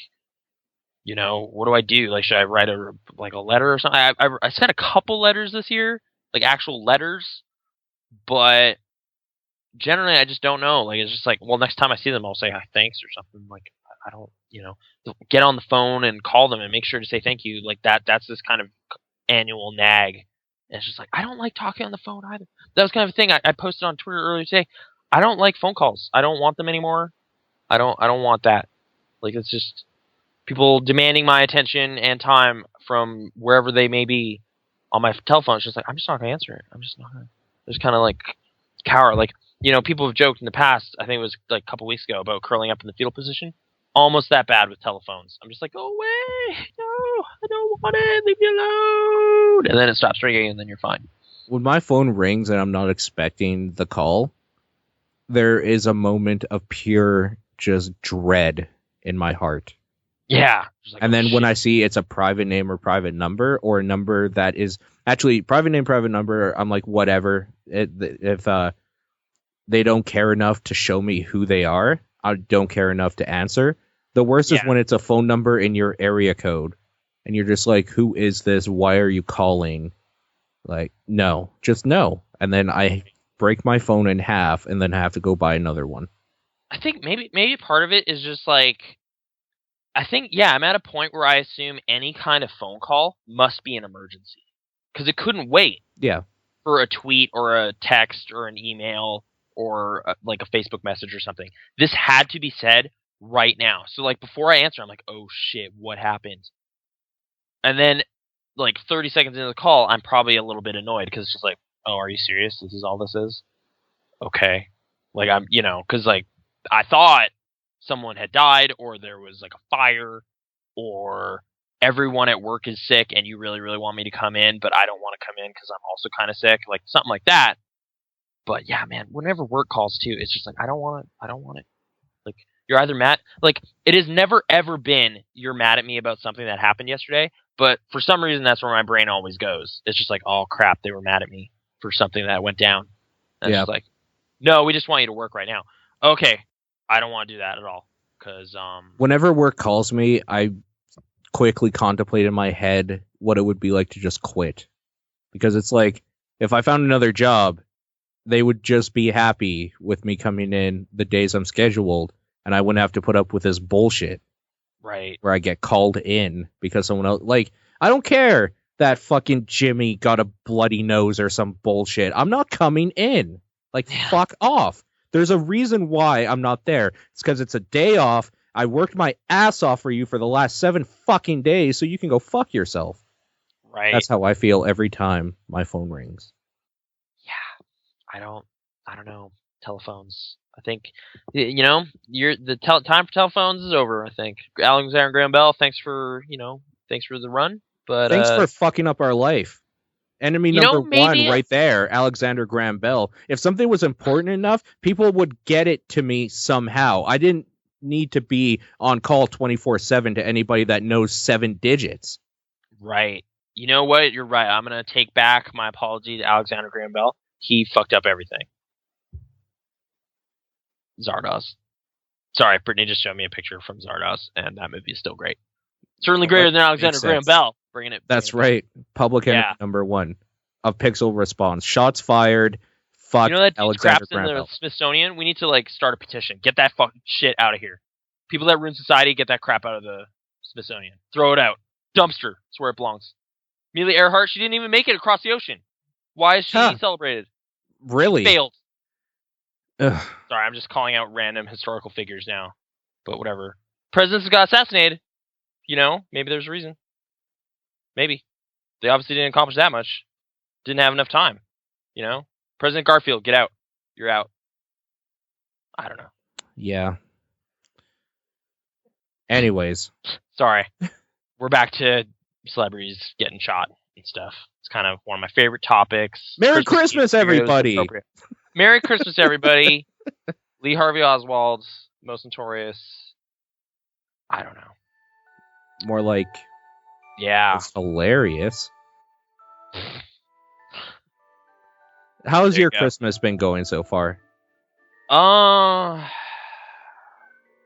you know, what do I do? Like, should I write a letter or something? I sent a couple letters this year, like actual letters, but generally I just don't know. Like, it's just like, well, next time I see them, I'll say thanks or something. Like, I don't, you know, get on the phone and call them and make sure to say thank you. Like that's this kind of annual nag. And it's just like, I don't like talking on the phone either. That was kind of a thing I posted on Twitter earlier today. I don't like phone calls. I don't want them anymore. I don't want that. Like, it's just people demanding my attention and time from wherever they may be on my telephone. It's just like, I'm just not going to answer it. I'm just not going to. Just kind of like cower. Like, you know, people have joked in the past, I think it was like a couple weeks ago, about curling up in the fetal position. Almost that bad with telephones. I'm just like, go away. No, I don't want it. Leave me alone. And then it stops ringing and then you're fine. When my phone rings and I'm not expecting the call, there is a moment of pure just dread in my heart. Yeah. Like, and then when I see it's a private name or private number or a number that is actually private name, private number, I'm like, whatever. If they don't care enough to show me who they are, I don't care enough to answer. The worst is when it's a phone number in your area code and you're just like, who is this? Why are you calling? Like, no, just no. And then I break my phone in half and then have to go buy another one. I think maybe part of it is just like, I think, I'm at a point where I assume any kind of phone call must be an emergency. Because it couldn't wait. Yeah. For a tweet or a text or an email or like a Facebook message or something. This had to be said right now. So like before I answer, I'm like, oh shit, what happened? And then like 30 seconds into the call, I'm probably a little bit annoyed because it's just like, oh, are you serious? This is all this is? Okay. Like I'm, you know, because like I thought someone had died or there was like a fire or everyone at work is sick and you really, really want me to come in, but I don't want to come in because I'm also kind of sick, like something like that. But yeah, man, whenever work calls too, it's just like, I don't want it. Like, you're either mad, like it has never ever been, you're mad at me about something that happened yesterday, but for some reason that's where my brain always goes. It's just like, oh crap, they were mad at me for something that went down. And it's just like, no, we just want you to work right now. Okay, I don't want to do that at all. Because whenever work calls me, I quickly contemplate in my head what it would be like to just quit. Because it's like, if I found another job, they would just be happy with me coming in the days I'm scheduled, and I wouldn't have to put up with this bullshit. Right. Where I get called in because someone else, like, I don't care that fucking Jimmy got a bloody nose or some bullshit. I'm not coming in. Like, fuck off. There's a reason why I'm not there. It's because it's a day off. I worked my ass off for you for the last 7 fucking days, so you can go fuck yourself. Right. That's how I feel every time my phone rings. Yeah. I don't know. Telephones. I think, you know, time for telephones is over, I think. Alexander Graham Bell, thanks for the run. But thanks for fucking up our life. Enemy number one right there, Alexander Graham Bell. If something was important enough, people would get it to me somehow. I didn't need to be on call 24/7 to anybody that knows 7 digits. Right. You know what? You're right. I'm going to take back my apology to Alexander Graham Bell. He fucked up everything. Zardoz. Sorry, Brittany just showed me a picture from Zardoz, and that movie is still great. Certainly greater than Alexander Graham Bell. That's right. Public enemy number one of Pixel Response. Shots fired. fuck You know that dude's Alexander craps in Graham the Bell. Smithsonian? We need to like start a petition. Get that fucking shit out of here. People that ruin society, get that crap out of the Smithsonian. Throw it out. Dumpster. That's where it belongs. Amelia Earhart, she didn't even make it across the ocean. Why is she celebrated? Really? She failed. Ugh. Sorry, I'm just calling out random historical figures now. But whatever. Presidents got assassinated. You know, maybe there's a reason. Maybe. They obviously didn't accomplish that much. Didn't have enough time. You know? President Garfield, get out. You're out. I don't know. Yeah. Anyways. Sorry. We're back to celebrities getting shot and stuff. It's kind of one of my favorite topics. Merry Christmas everybody! Merry Christmas, everybody. Lee Harvey Oswald, most notorious. I don't know. More like... Yeah. It's hilarious. How's your Christmas been going so far?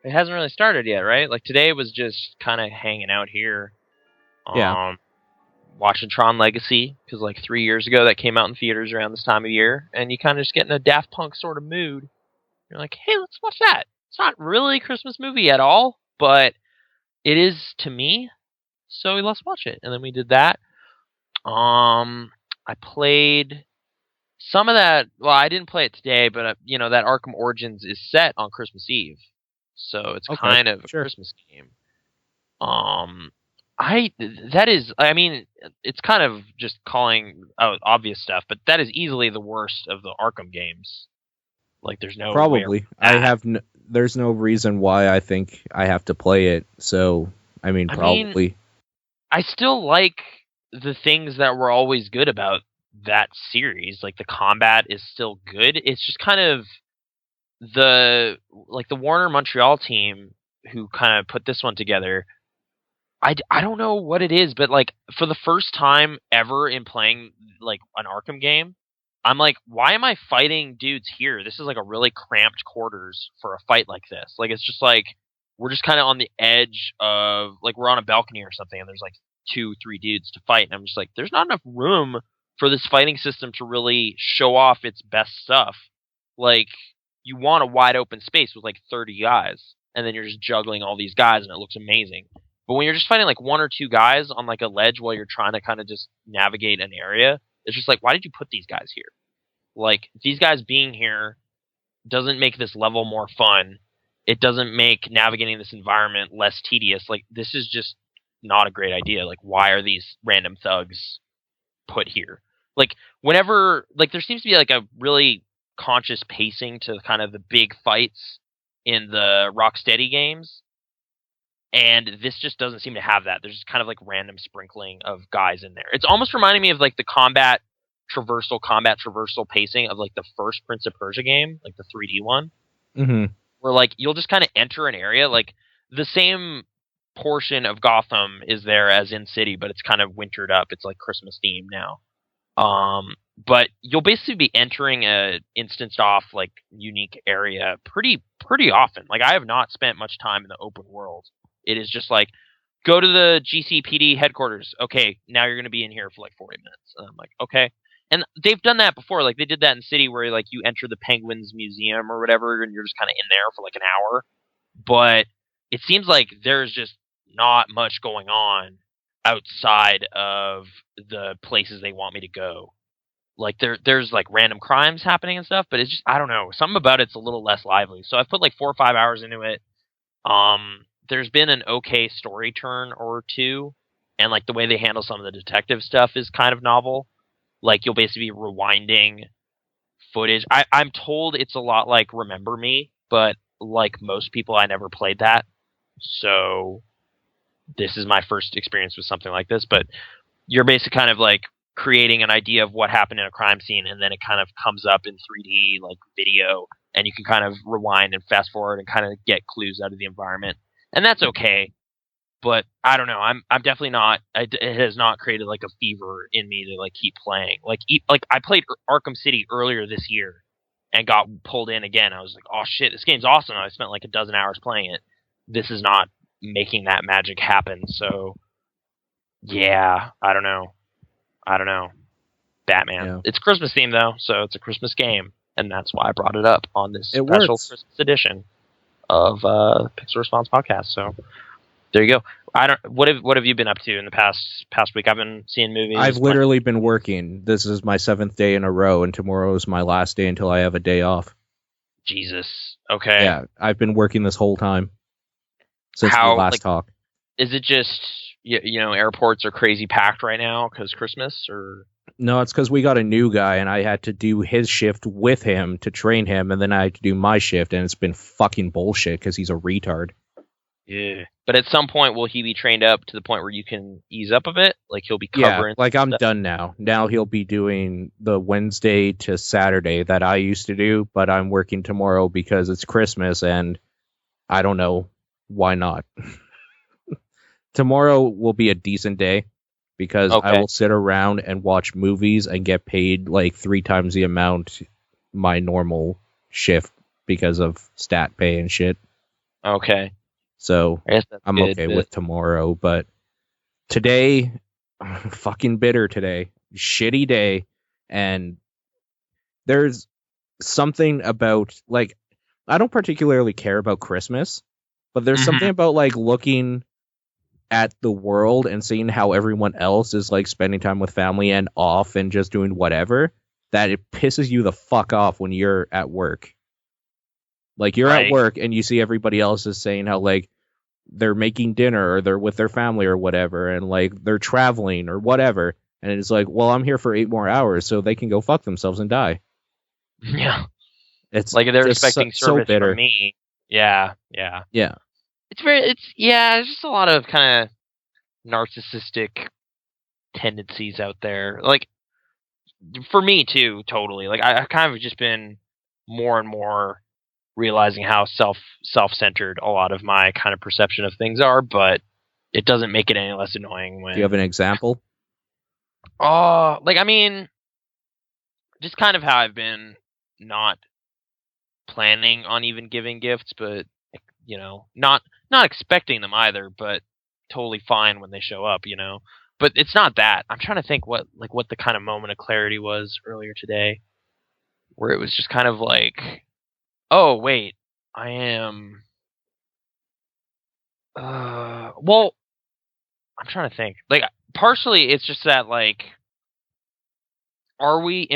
It hasn't really started yet, right? Like today was just kind of hanging out here. Watching Tron Legacy, because like 3 years ago that came out in theaters around this time of year, and you kind of just get in a Daft Punk sort of mood. You're like, hey, let's watch that. It's not really a Christmas movie at all, but it is to me, so let's watch it. And then we did that. I played some of that. Well, I didn't play it today, but you know that Arkham Origins is set on Christmas Eve, so it's kind of a Christmas game. It's kind of just calling out obvious stuff, but that is easily the worst of the Arkham games. Like, there's no probably. There's no reason why I think I have to play it. So, probably. I still like the things that were always good about that series. Like, the combat is still good. It's just kind of the Warner Montreal team who kind of put this one together. I don't know what it is, but like for the first time ever in playing like an Arkham game, I'm like, why am I fighting dudes here? This is like a really cramped quarters for a fight like this. Like, it's just like we're just kind of on the edge of like we're on a balcony or something, and there's like 2-3 dudes to fight, and I'm just like, there's not enough room for this fighting system to really show off its best stuff. Like, you want a wide open space with like 30 guys, and then you're just juggling all these guys, and it looks amazing. But when you're just fighting like 1 or 2 guys on like a ledge while you're trying to kind of just navigate an area, it's just like, why did you put these guys here? Like, these guys being here doesn't make this level more fun. It doesn't make navigating this environment less tedious. Like, this is just not a great idea. Like, why are these random thugs put here? Like, whenever, like, there seems to be like a really conscious pacing to kind of the big fights in the Rocksteady games. And this just doesn't seem to have that. There's just kind of like random sprinkling of guys in there. It's almost reminding me of like the combat traversal pacing of like the first Prince of Persia game, like the 3D one. Mm-hmm. Where like you'll just kind of enter an area, like the same portion of Gotham is there as in City, but it's kind of wintered up. It's like Christmas themed now. But you'll basically be entering a instanced off like unique area pretty often. Like, I have not spent much time in the open world. It is just like, go to the GCPD headquarters. Okay, now you're going to be in here for like 40 minutes. And I'm like, okay. And they've done that before. Like, they did that in City where like you enter the Penguins Museum or whatever, and you're just kind of in there for like an hour. But it seems like there's just not much going on outside of the places they want me to go. Like, there's like random crimes happening and stuff, but it's just, I don't know. Something about it's a little less lively. So I've put like 4 or 5 hours into it. There's been an okay story turn or two, and like the way they handle some of the detective stuff is kind of novel. Like, you'll basically be rewinding footage. I'm told it's a lot like Remember Me, but like most people, I never played that. So this is my first experience with something like this, but you're basically kind of like creating an idea of what happened in a crime scene, and then it kind of comes up in 3D like video, and you can kind of rewind and fast forward and kind of get clues out of the environment. And that's okay, but I don't know. I'm definitely not. It has not created like a fever in me to like keep playing. Like I played Arkham City earlier this year and got pulled in again. I was like, oh shit, this game's awesome. I spent like a dozen hours playing it. This is not making that magic happen. So yeah, I don't know. Batman. Yeah. It's Christmas themed though, so it's a Christmas game, and that's why I brought it up on this special Christmas edition of Pixel Response Podcast. So there you go. What have you been up to in the past week? I've been seeing movies. I've literally been working. This is my 7th day in a row, and tomorrow is my last day until I have a day off. Jesus. Okay. Yeah, I've been working this whole time since we last talked. Is it just airports are crazy packed right now because Christmas, or? No, it's because we got a new guy, and I had to do his shift with him to train him, and then I had to do my shift, and it's been fucking bullshit because he's a retard. Yeah. But at some point, will he be trained up to the point where you can ease up a bit? Like he'll be covering. Yeah, like I'm done now. Now he'll be doing the Wednesday to Saturday that I used to do, but I'm working tomorrow because it's Christmas, and I don't know why not. Tomorrow will be a decent day because I will sit around and watch movies and get paid like 3 times the amount my normal shift because of stat pay and shit. Okay. So I'm okay with tomorrow, but today, fucking bitter today. Shitty day. And there's something about, like, I don't particularly care about Christmas, but there's something about, like, looking at the world and seeing how everyone else is, like, spending time with family and off and just doing whatever, that it pisses you the fuck off when you're at work. Like, you're at work and you see everybody else is saying how, like, they're making dinner or they're with their family or whatever, and, like, they're traveling or whatever. And it's like, well, I'm here for 8 more hours so they can go fuck themselves and die. Yeah. It's like they're expecting service so from me. Yeah. Yeah. It's just a lot of kind of narcissistic tendencies out there. Like, for me too, totally. Like, I've kind of just been more and more realizing how self-centered a lot of my kind of perception of things are, but it doesn't make it any less annoying when... Do you have an example? Like, I mean, just kind of how I've been not planning on even giving gifts, but, not expecting them either, but totally fine when they show up, But it's not that. I'm trying to think what the kind of moment of clarity was earlier today, where it was just kind of like, oh, wait, I am... well, I'm trying to think. Like, partially, it's just that, like, are we,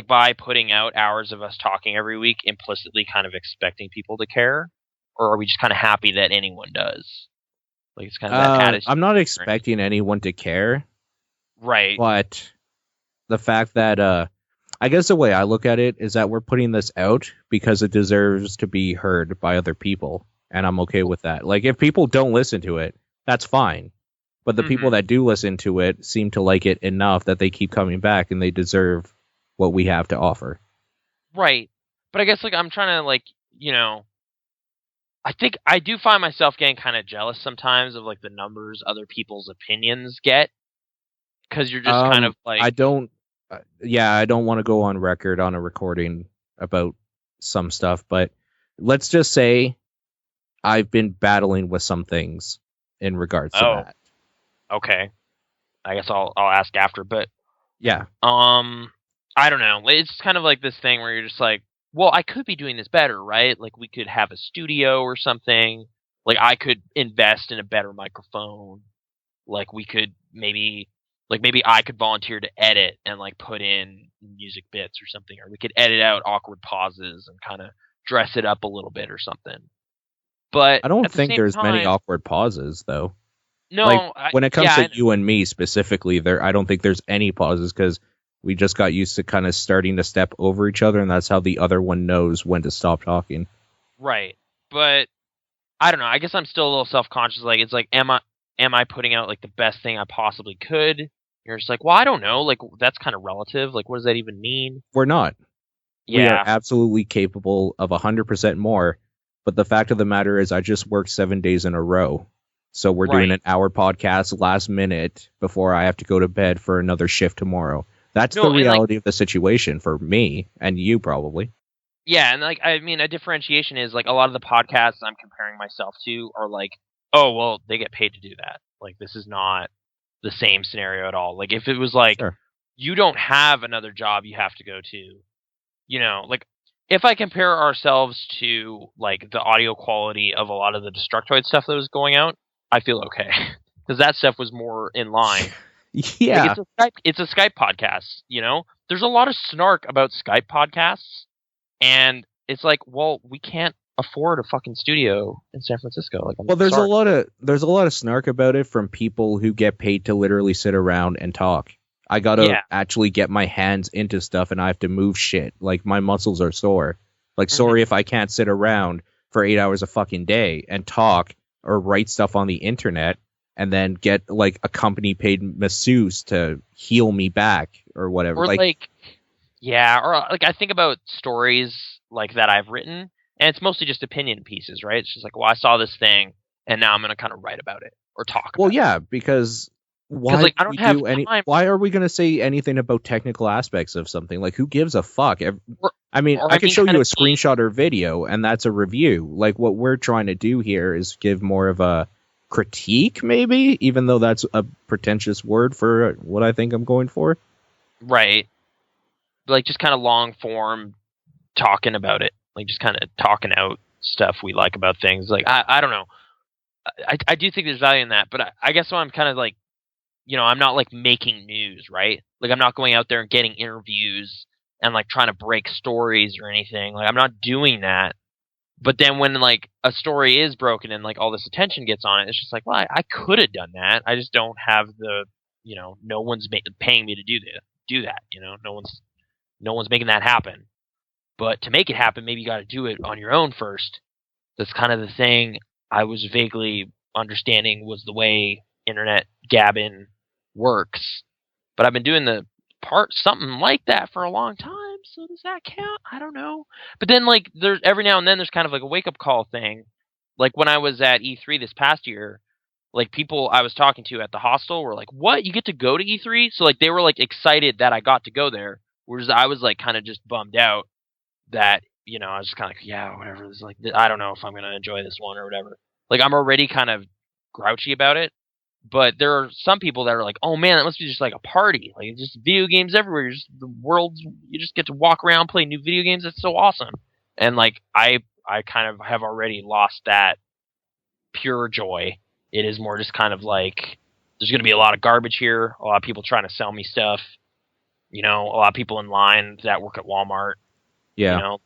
by putting out hours of us talking every week, implicitly kind of expecting people to care? Or are we just kind of happy that anyone does? Like, it's kind of that attitude. I'm not expecting anyone to care. Right. But the fact that... I guess the way I look at it is that we're putting this out because it deserves to be heard by other people, and I'm okay with that. Like, if people don't listen to it, that's fine. But the people that do listen to it seem to like it enough that they keep coming back, and they deserve what we have to offer. Right. But I guess, like, I'm trying to, like, I think I do find myself getting kind of jealous sometimes of, like, the numbers other people's opinions get. Because you're just kind of, like... I don't want to go on record on a recording about some stuff, but let's just say I've been battling with some things in regards to that. Okay. I guess I'll ask after, but yeah. I don't know. It's kind of like this thing where you're just like, well, I could be doing this better, right? Like, we could have a studio or something. Like, I could invest in a better microphone. Like, we could maybe I could volunteer to edit and, like, put in music bits or something, or we could edit out awkward pauses and kind of dress it up a little bit or something. But I don't think there's many awkward pauses, though. No, like, when it comes to you and me specifically, I don't think there's any pauses because we just got used to kind of starting to step over each other, and that's how the other one knows when to stop talking. Right, but I don't know. I guess I'm still a little self-conscious. Like, it's like, am I putting out, like, the best thing I possibly could? You're just like, well, I don't know. Like, that's kind of relative. Like, what does that even mean? We're not. Yeah. We are absolutely capable of 100% more. But the fact of the matter is I just worked 7 days in a row. So we're doing an hour podcast last minute before I have to go to bed for another shift tomorrow. That's the reality of the situation for me and you probably. Yeah, and, like, I mean, a differentiation is, like, a lot of the podcasts I'm comparing myself to are like, oh, well, they get paid to do that. Like, this is not the same scenario at all. Like, if it was like, you don't have another job you have to go to. You know, like if I compare ourselves to like the audio quality of a lot of the Destructoid stuff that was going out, I feel okay because that stuff was more in line. Yeah, Like it's a Skype podcast. You know, there's a lot of snark about Skype podcasts, and it's like, well, we can't afford a fucking studio in San Francisco. Like, well, there's a lot of snark about it from people who get paid to literally sit around and talk. I gotta actually get my hands into stuff, and I have to move shit. Like, my muscles are sore. Like, sorry if I can't sit around for 8 hours a fucking day and talk or write stuff on the internet and then get like a company paid masseuse to heal me back or whatever. Or like I think about stories like that I've written, and it's mostly just opinion pieces, right? It's just like, well, I saw this thing, and now I'm going to kind of write about it or talk about it. Well, yeah, because why like, I don't have time. Why are we going to say anything about technical aspects of something? Like, who gives a fuck? I could show you a screenshot or video, and that's a review. Like, what we're trying to do here is give more of a critique, maybe, even though that's a pretentious word for what I think I'm going for. Right. Like, just kind of long form talking about it. Like, just kind of talking out stuff we like about things. Like, I don't know. I do think there's value in that, but I guess I'm kind of like, you know, I'm not like making news, right? Like, I'm not going out there and getting interviews and like trying to break stories or anything. Like, I'm not doing that. But then when like a story is broken and like all this attention gets on it, it's just like, well, I could have done that. I just don't have the, you know, no one's paying me to do that. You know, no one's making that happen. But to make it happen, maybe you got to do it on your own first. That's kind of the thing I was vaguely understanding was the way internet gabbing works. But I've been doing something like that for a long time. So does that count? I don't know. But then like there's every now and then there's kind of like a wake up call thing. Like when I was at E3 this past year, like people I was talking to at the hostel were like, "What? You get to go to E3?" So like they were like excited that I got to go there, whereas I was like kind of just bummed out that, you know, I was just kind of like, yeah, whatever. It's like, I don't know if I'm going to enjoy this one or whatever. Like, I'm already kind of grouchy about it. But there are some people that are like, oh man, that must be just like a party. Like, just video games everywhere. You just get to walk around, play new video games. It's so awesome. And like, I kind of have already lost that pure joy. It is more just kind of like, there's going to be a lot of garbage here. A lot of people trying to sell me stuff. You know, a lot of people in line that work at Walmart. Yeah. You know,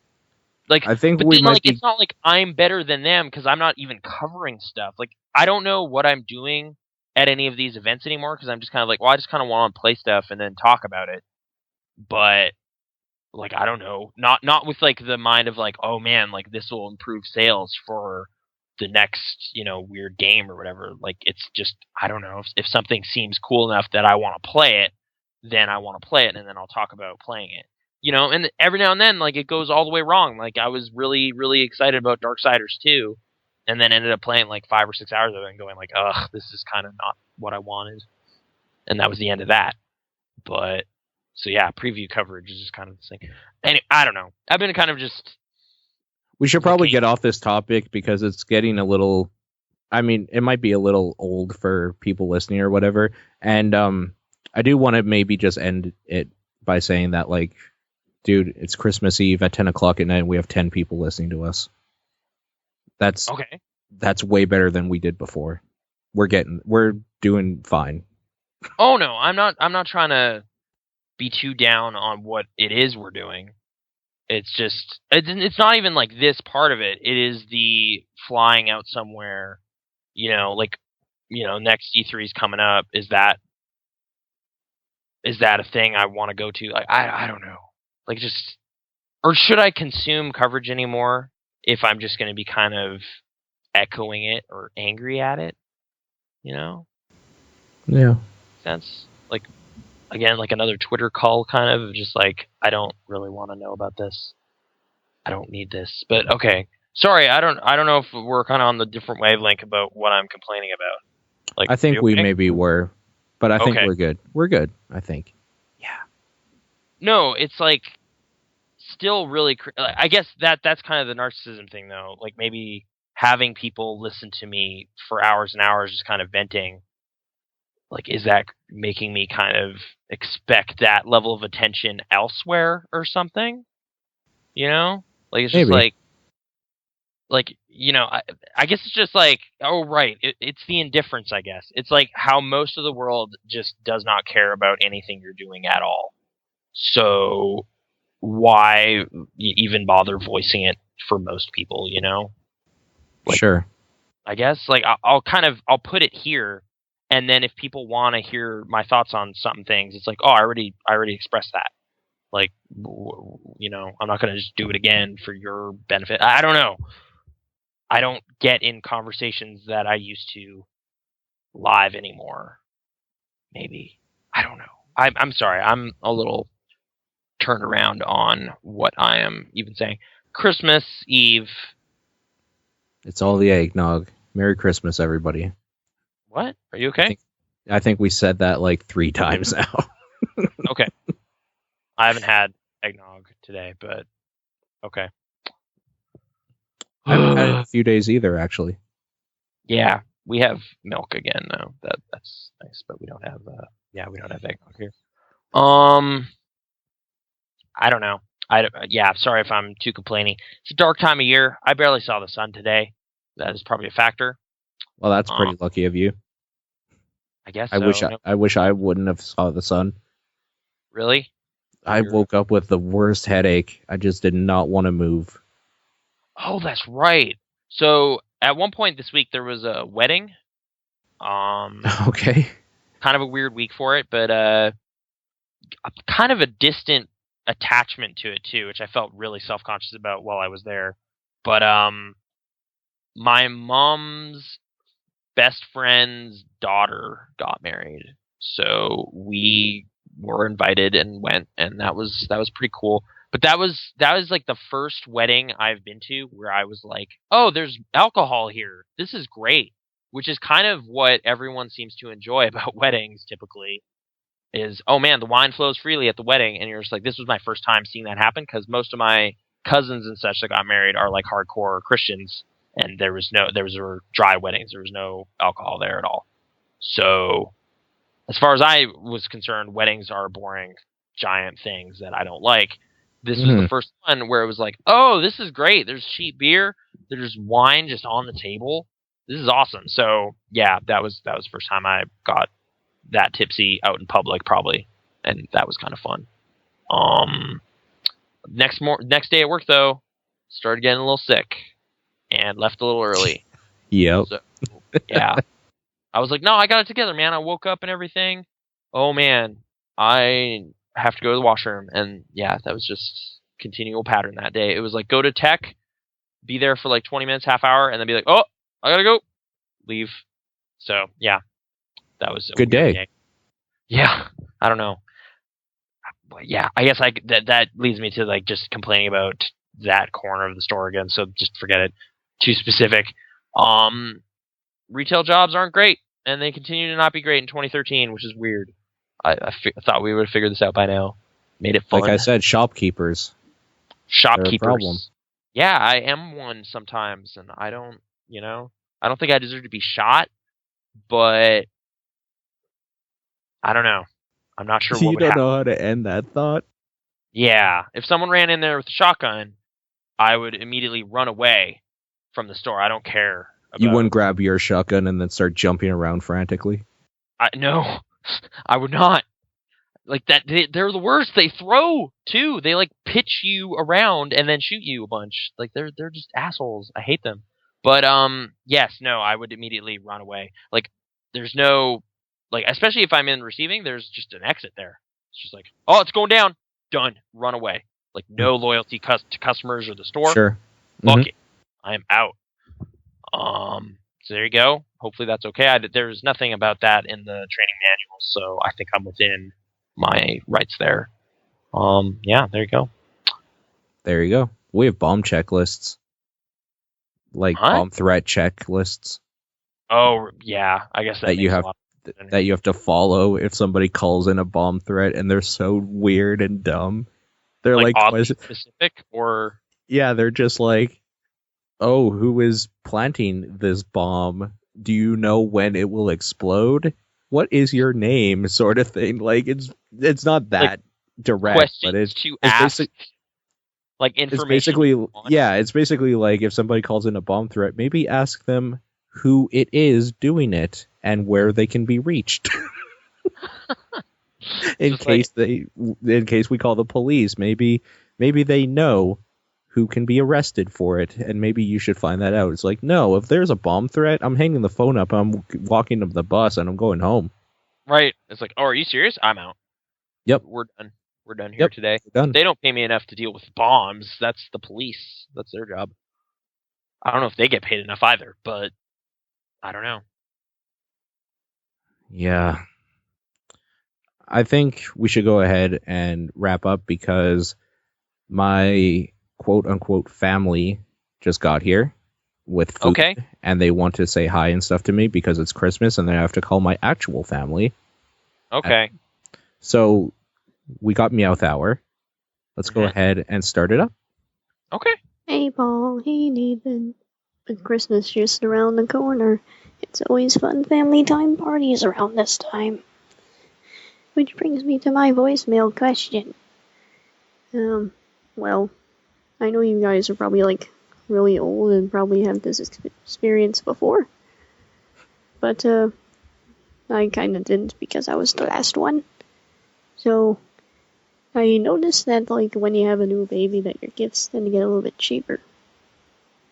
like, I think it's not like I'm better than them because I'm not even covering stuff. Like, I don't know what I'm doing at any of these events anymore because I'm just kind of like, well, I just kind of want to play stuff and then talk about it. But like, I don't know, not with like the mind of like, oh man, like this will improve sales for the next, you know, weird game or whatever. Like, it's just, I don't know, if something seems cool enough that I want to play it, then I want to play it, and then I'll talk about playing it. You know, and every now and then, like, it goes all the way wrong. Like, I was really, really excited about Darksiders 2, and then ended up playing, like, 5 or 6 hours of it and going, like, ugh, this is kind of not what I wanted. And that was the end of that. But, so yeah, preview coverage is just kind of the thing. And I don't know. I've been kind of just... We should probably get off this topic because it's getting a little... I mean, it might be a little old for people listening or whatever. And I do want to maybe just end it by saying that, like, dude, it's Christmas Eve at 10 o'clock at night and we have 10 people listening to us. That's okay. That's way better than we did before. We're doing fine. Oh no, I'm not trying to be too down on what it is we're doing. It's just, it's not even like this part of it. It is the flying out somewhere, you know, like, you know, next E3 is coming up. Is that a thing I want to go to? Like, I don't know. Like, just, or should I consume coverage anymore if I'm just going to be kind of echoing it or angry at it? You know? Yeah. Sense? Like, again, like another Twitter call kind of, just like, I don't really want to know about this. I don't need this. But, okay. Sorry, I don't know if we're kind of on the different wavelength about what I'm complaining about. Like, I think we maybe were, but I think we're good. We're good, I think. Yeah. No, it's like still really. I guess that's kind of the narcissism thing, though. Like maybe having people listen to me for hours and hours, just kind of venting. like, is that making me kind of expect that level of attention elsewhere or something? You know, like it's just Maybe. like you know, I guess it's just like, oh right, it's the indifference. I guess it's like how most of the world just does not care about anything you're doing at all. So why even bother voicing it for most people? You know, like, sure. I guess like I'll put it here, and then if people want to hear my thoughts on some things, it's like, oh, I already expressed that. Like, you know, I'm not going to just do it again for your benefit. I don't know. I don't get in conversations that I used to live anymore. Maybe. I don't know. I'm sorry. I'm a little turned around on what I am even saying. Christmas Eve. It's all the eggnog. Merry Christmas, everybody. What? Are you okay? I think we said that like 3 times now. Okay. I haven't had eggnog today, but okay. I haven't had it in a few days either, actually. Yeah, we have milk again though. That's nice, but we don't have we don't have eggnog here. I don't know. Sorry if I'm too complaining. It's a dark time of year. I barely saw the sun today. That is probably a factor. Well, that's pretty lucky of you. I guess I so. wish I wouldn't have saw the sun. Really? I woke up with the worst headache. I just did not want to move. Oh, that's right. So at one point this week there was a wedding. Okay. Kind of a weird week for it, but kind of a distant attachment to it too, which I felt really self-conscious about while I was there. But my mom's best friend's daughter got married, so we were invited and went, and that was pretty cool. But that was like the first wedding I've been to where I was like, oh, there's alcohol here. This is great. Which is kind of what everyone seems to enjoy about weddings typically. Is, oh man, the wine flows freely at the wedding, and you're just like, this was my first time seeing that happen, because most of my cousins and such that got married are like hardcore Christians, and there were dry weddings, there was no alcohol there at all. So as far as I was concerned, weddings are boring giant things that I don't like. This was the first one where it was like, oh, this is great, there's cheap beer, there's wine just on the table, this is awesome. So yeah, that was the first time I got that tipsy out in public, probably, and that was kind of fun. Next day at work though, started getting a little sick and left a little early. Yep. So, yeah, I was like, no, I got it together, man. I woke up and everything. Oh man, I have to go to the washroom, and yeah, that was just continual pattern that day. It was like, go to tech, be there for like 20 minutes, half hour, and then be like, oh, I gotta go, leave. So yeah, that was a good day. Yeah, I don't know. But yeah, I guess that leads me to like just complaining about that corner of the store again. So just forget it. Too specific. Retail jobs aren't great, and they continue to not be great in 2013, which is weird. I thought we would have figured this out by now. Made it fun. Like I said, shopkeepers. Shopkeepers. Problem. Yeah, I am one sometimes, and I don't think I deserve to be shot, but I don't know. I'm not sure what would happen. You don't know how to end that thought? Yeah. If someone ran in there with a shotgun, I would immediately run away from the store. I don't care. You wouldn't grab your shotgun and then start jumping around frantically? No, I would not. Like that, they're the worst. They throw, too. They, like, pitch you around and then shoot you a bunch. Like, they're just assholes. I hate them. But, yes, no, I would immediately run away. Like, there's no... Like, especially if I'm in receiving, there's just an exit there. It's just like, oh, it's going down. Done. Run away. Like, no loyalty to customers or the store. Sure. Fuck it. I am out. So there you go. Hopefully that's okay. There's nothing about that in the training manual, so I think I'm within my rights there. Yeah, there you go. There you go. We have bomb checklists. Like bomb threat checklists. Oh, yeah. I guess that you have to follow if somebody calls in a bomb threat, and they're so weird and dumb. They're like specific, or yeah, they're just like, oh, who is planting this bomb? Do you know when it will explode? what is your name sort of thing. Like it's not that like, direct, but it's to ask. Like information. It's basically like if somebody calls in a bomb threat, maybe ask them who it is doing it and where they can be reached. in case we call the police, maybe they know who can be arrested for it, and maybe you should find that out. It's like, no, if there's a bomb threat, I'm hanging the phone up, I'm walking to the bus, and I'm going home. Right. It's like, oh, are you serious? I'm out. Yep. We're done. We're done here today. Done. They don't pay me enough to deal with bombs. That's the police. That's their job. I don't know if they get paid enough either, but I don't know. Yeah. I think we should go ahead and wrap up because my quote-unquote family just got here with food. Okay. And they want to say hi and stuff to me because it's Christmas and then I have to call my actual family. Okay. So we got Meowth Hour. Let's go ahead and start it up. Okay. Hey, Paul. Hey, Nathan. With Christmas just around the corner, it's always fun family time parties around this time. Which brings me to my voicemail question. Well, I know you guys are probably, like, really old and probably have this experience before. But, I kinda didn't because I was the last one. So, I noticed that, like, when you have a new baby that your gifts tend to get a little bit cheaper.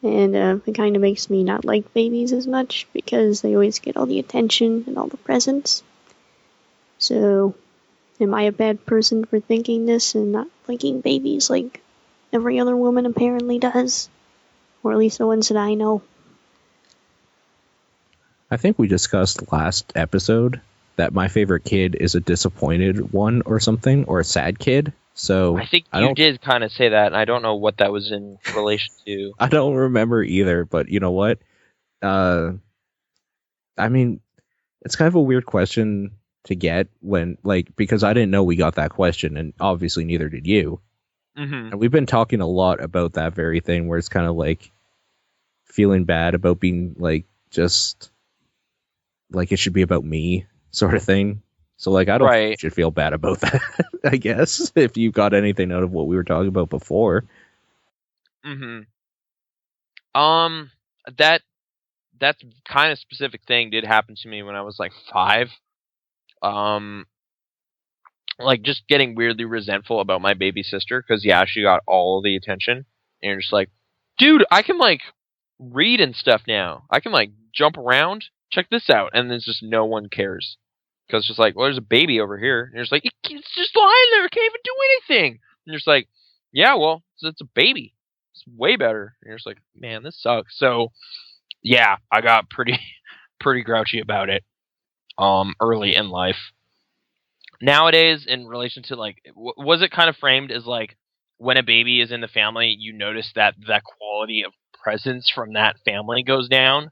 And, it kinda makes me not like babies as much because they always get all the attention and all the presents. So, am I a bad person for thinking this and not liking babies like every other woman apparently does? Or at least the ones that I know. I think we discussed last episode that my favorite kid is a disappointed one or something, or a sad kid. So I think you did kind of say that, and I don't know what that was in relation to. I don't remember either, but you know what? I mean, it's kind of a weird question to get when, like, because I didn't know we got that question, and obviously neither did you. Mm-hmm. And we've been talking a lot about that very thing, where it's kind of like feeling bad about being like just like it should be about me sort of thing. So like I don't think you should feel bad about that. I guess if you got anything out of what we were talking about before. Mm-hmm. That kind of specific thing did happen to me when I was like 5. Like just getting weirdly resentful about my baby sister because she got all the attention, and you're just like, dude, I can like read and stuff now. I can like jump around. Check this out, and there's just no one cares because it's just like, well, there's a baby over here, and you're just like, it's just lying there. It can't even do anything. And you're just like, yeah, well, it's a baby. It's way better. And you're just like, man, this sucks. So yeah, I got pretty grouchy about it early in life. Nowadays, in relation to like, was it kind of framed as like when a baby is in the family, you notice that the quality of presence from that family goes down?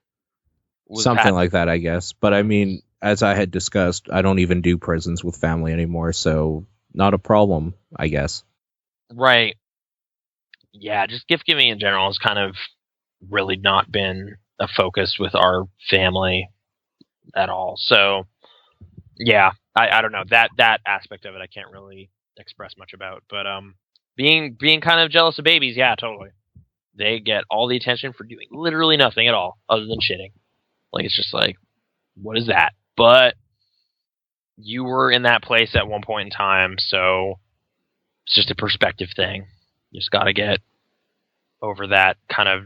Something like that, I guess. But I mean, as I had discussed, I don't even do presents with family anymore, so not a problem, I guess. Right. Yeah, just gift giving in general has kind of really not been a focus with our family at all. So, yeah, I don't know. That aspect of it I can't really express much about. But being kind of jealous of babies, yeah, totally. They get all the attention for doing literally nothing at all other than shitting. Like, it's just like, what is that? But you were in that place at one point in time, so it's just a perspective thing. You just got to get over that kind of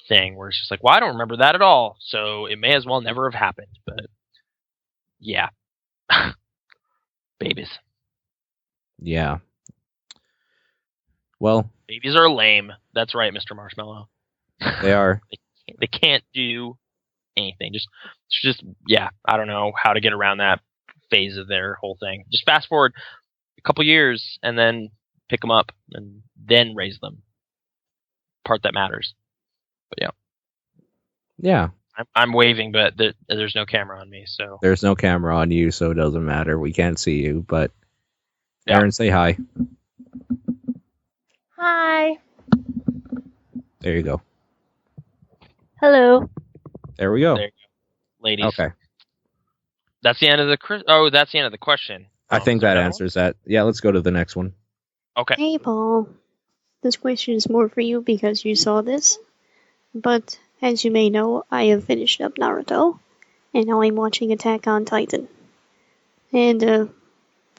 thing where it's just like, well, I don't remember that at all, so it may as well never have happened. But yeah. Babies. Yeah. Well, babies are lame. That's right, Mr. Marshmallow. They are. They can't do anything. Just yeah, I don't know how to get around that phase of their whole thing. Just fast forward a couple years and then pick them up and then raise them. Part that matters. But yeah. Yeah. I'm waving, but there's no camera on me, so. There's no camera on you, so it doesn't matter. We can't see you, but Aaron, say hi. Hi. There you go. Hello. There we go. There you go. Ladies. Okay. That's the end of the that's the end of the question. I think that answers that. Yeah, let's go to the next one. Okay. Hey, Paul. This question is more for you because you saw this. But as you may know, I have finished up Naruto, and now I'm watching Attack on Titan. And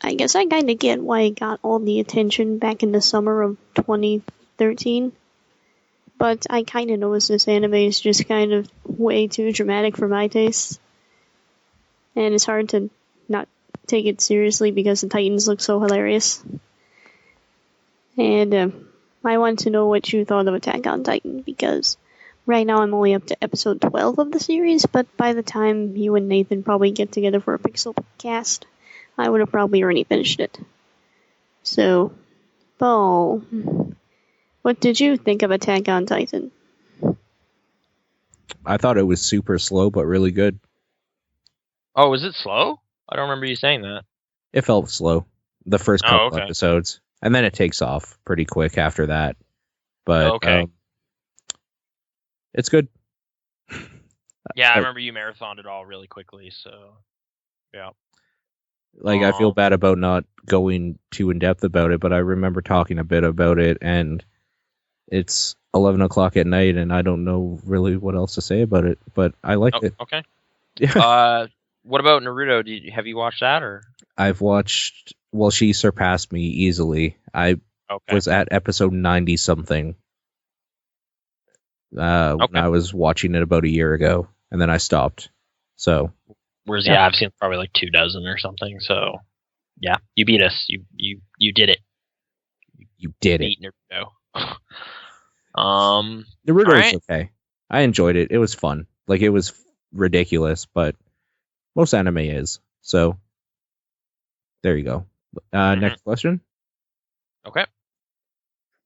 I guess I kinda get why it got all the attention back in the summer of 2013. But I kinda noticed this anime is just kind of way too dramatic for my taste. And it's hard to not take it seriously because the Titans look so hilarious. And I want to know what you thought of Attack on Titan, because right now I'm only up to episode 12 of the series, but by the time you and Nathan probably get together for a Pixel cast, I would have probably already finished it. So, Paul, what did you think of Attack on Titan? I thought it was super slow, but really good. Oh, is it slow? I don't remember you saying that. It felt slow the first couple episodes, and then it takes off pretty quick after that. But it's good. Yeah, I remember you marathoned it all really quickly, so yeah. Like, I feel bad about not going too in depth about it, but I remember talking a bit about it, and it's 11 o'clock at night, and I don't know really what else to say about it, but I liked it. Okay. Yeah. What about Naruto? Have you watched that, or? I've watched. Well, she surpassed me easily. I was at episode 90 something when I was watching it about a year ago, and then I stopped. So. Whereas, I've seen probably like 24 or something. So, yeah, you beat us. You did it. You did beat it. Naruto. Naruto was okay. I enjoyed it. It was fun. Like, it was ridiculous, but most anime is. So, there you go. Next question. Okay.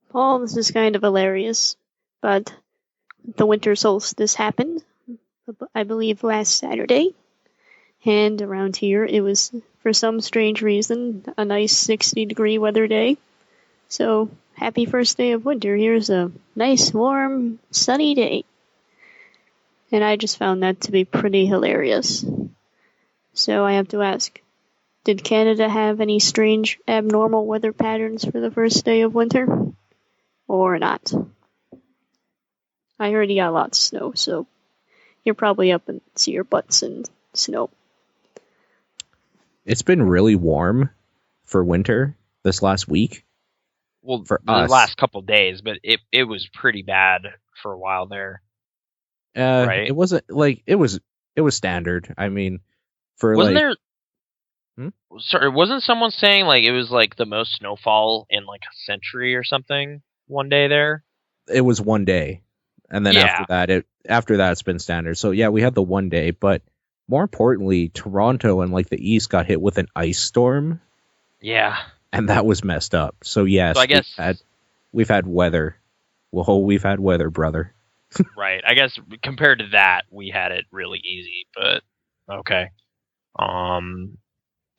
Paul, this is kind of hilarious, but the winter solstice happened, I believe, last Saturday. And around here, it was, for some strange reason, a nice 60-degree weather day. So, happy first day of winter. Here's a nice, warm, sunny day. And I just found that to be pretty hilarious. So I have to ask, did Canada have any strange, abnormal weather patterns for the first day of winter? Or not? I heard you got lots of snow, so you're probably up and see your butts in snow. It's been really warm for winter this last week. Well, for the last couple of days, but it was pretty bad for a while there. Right? It wasn't like it was standard. I mean, for wasn't there? Sorry, wasn't someone saying like it was like the most snowfall in like a century or something one day there? It was one day, and then after that it's been standard. So yeah, we had the one day, but more importantly, Toronto and like the East got hit with an ice storm. Yeah. And that was messed up. So yes, I guess we've had weather. Well, we've had weather, brother. Right. I guess compared to that, we had it really easy. But okay.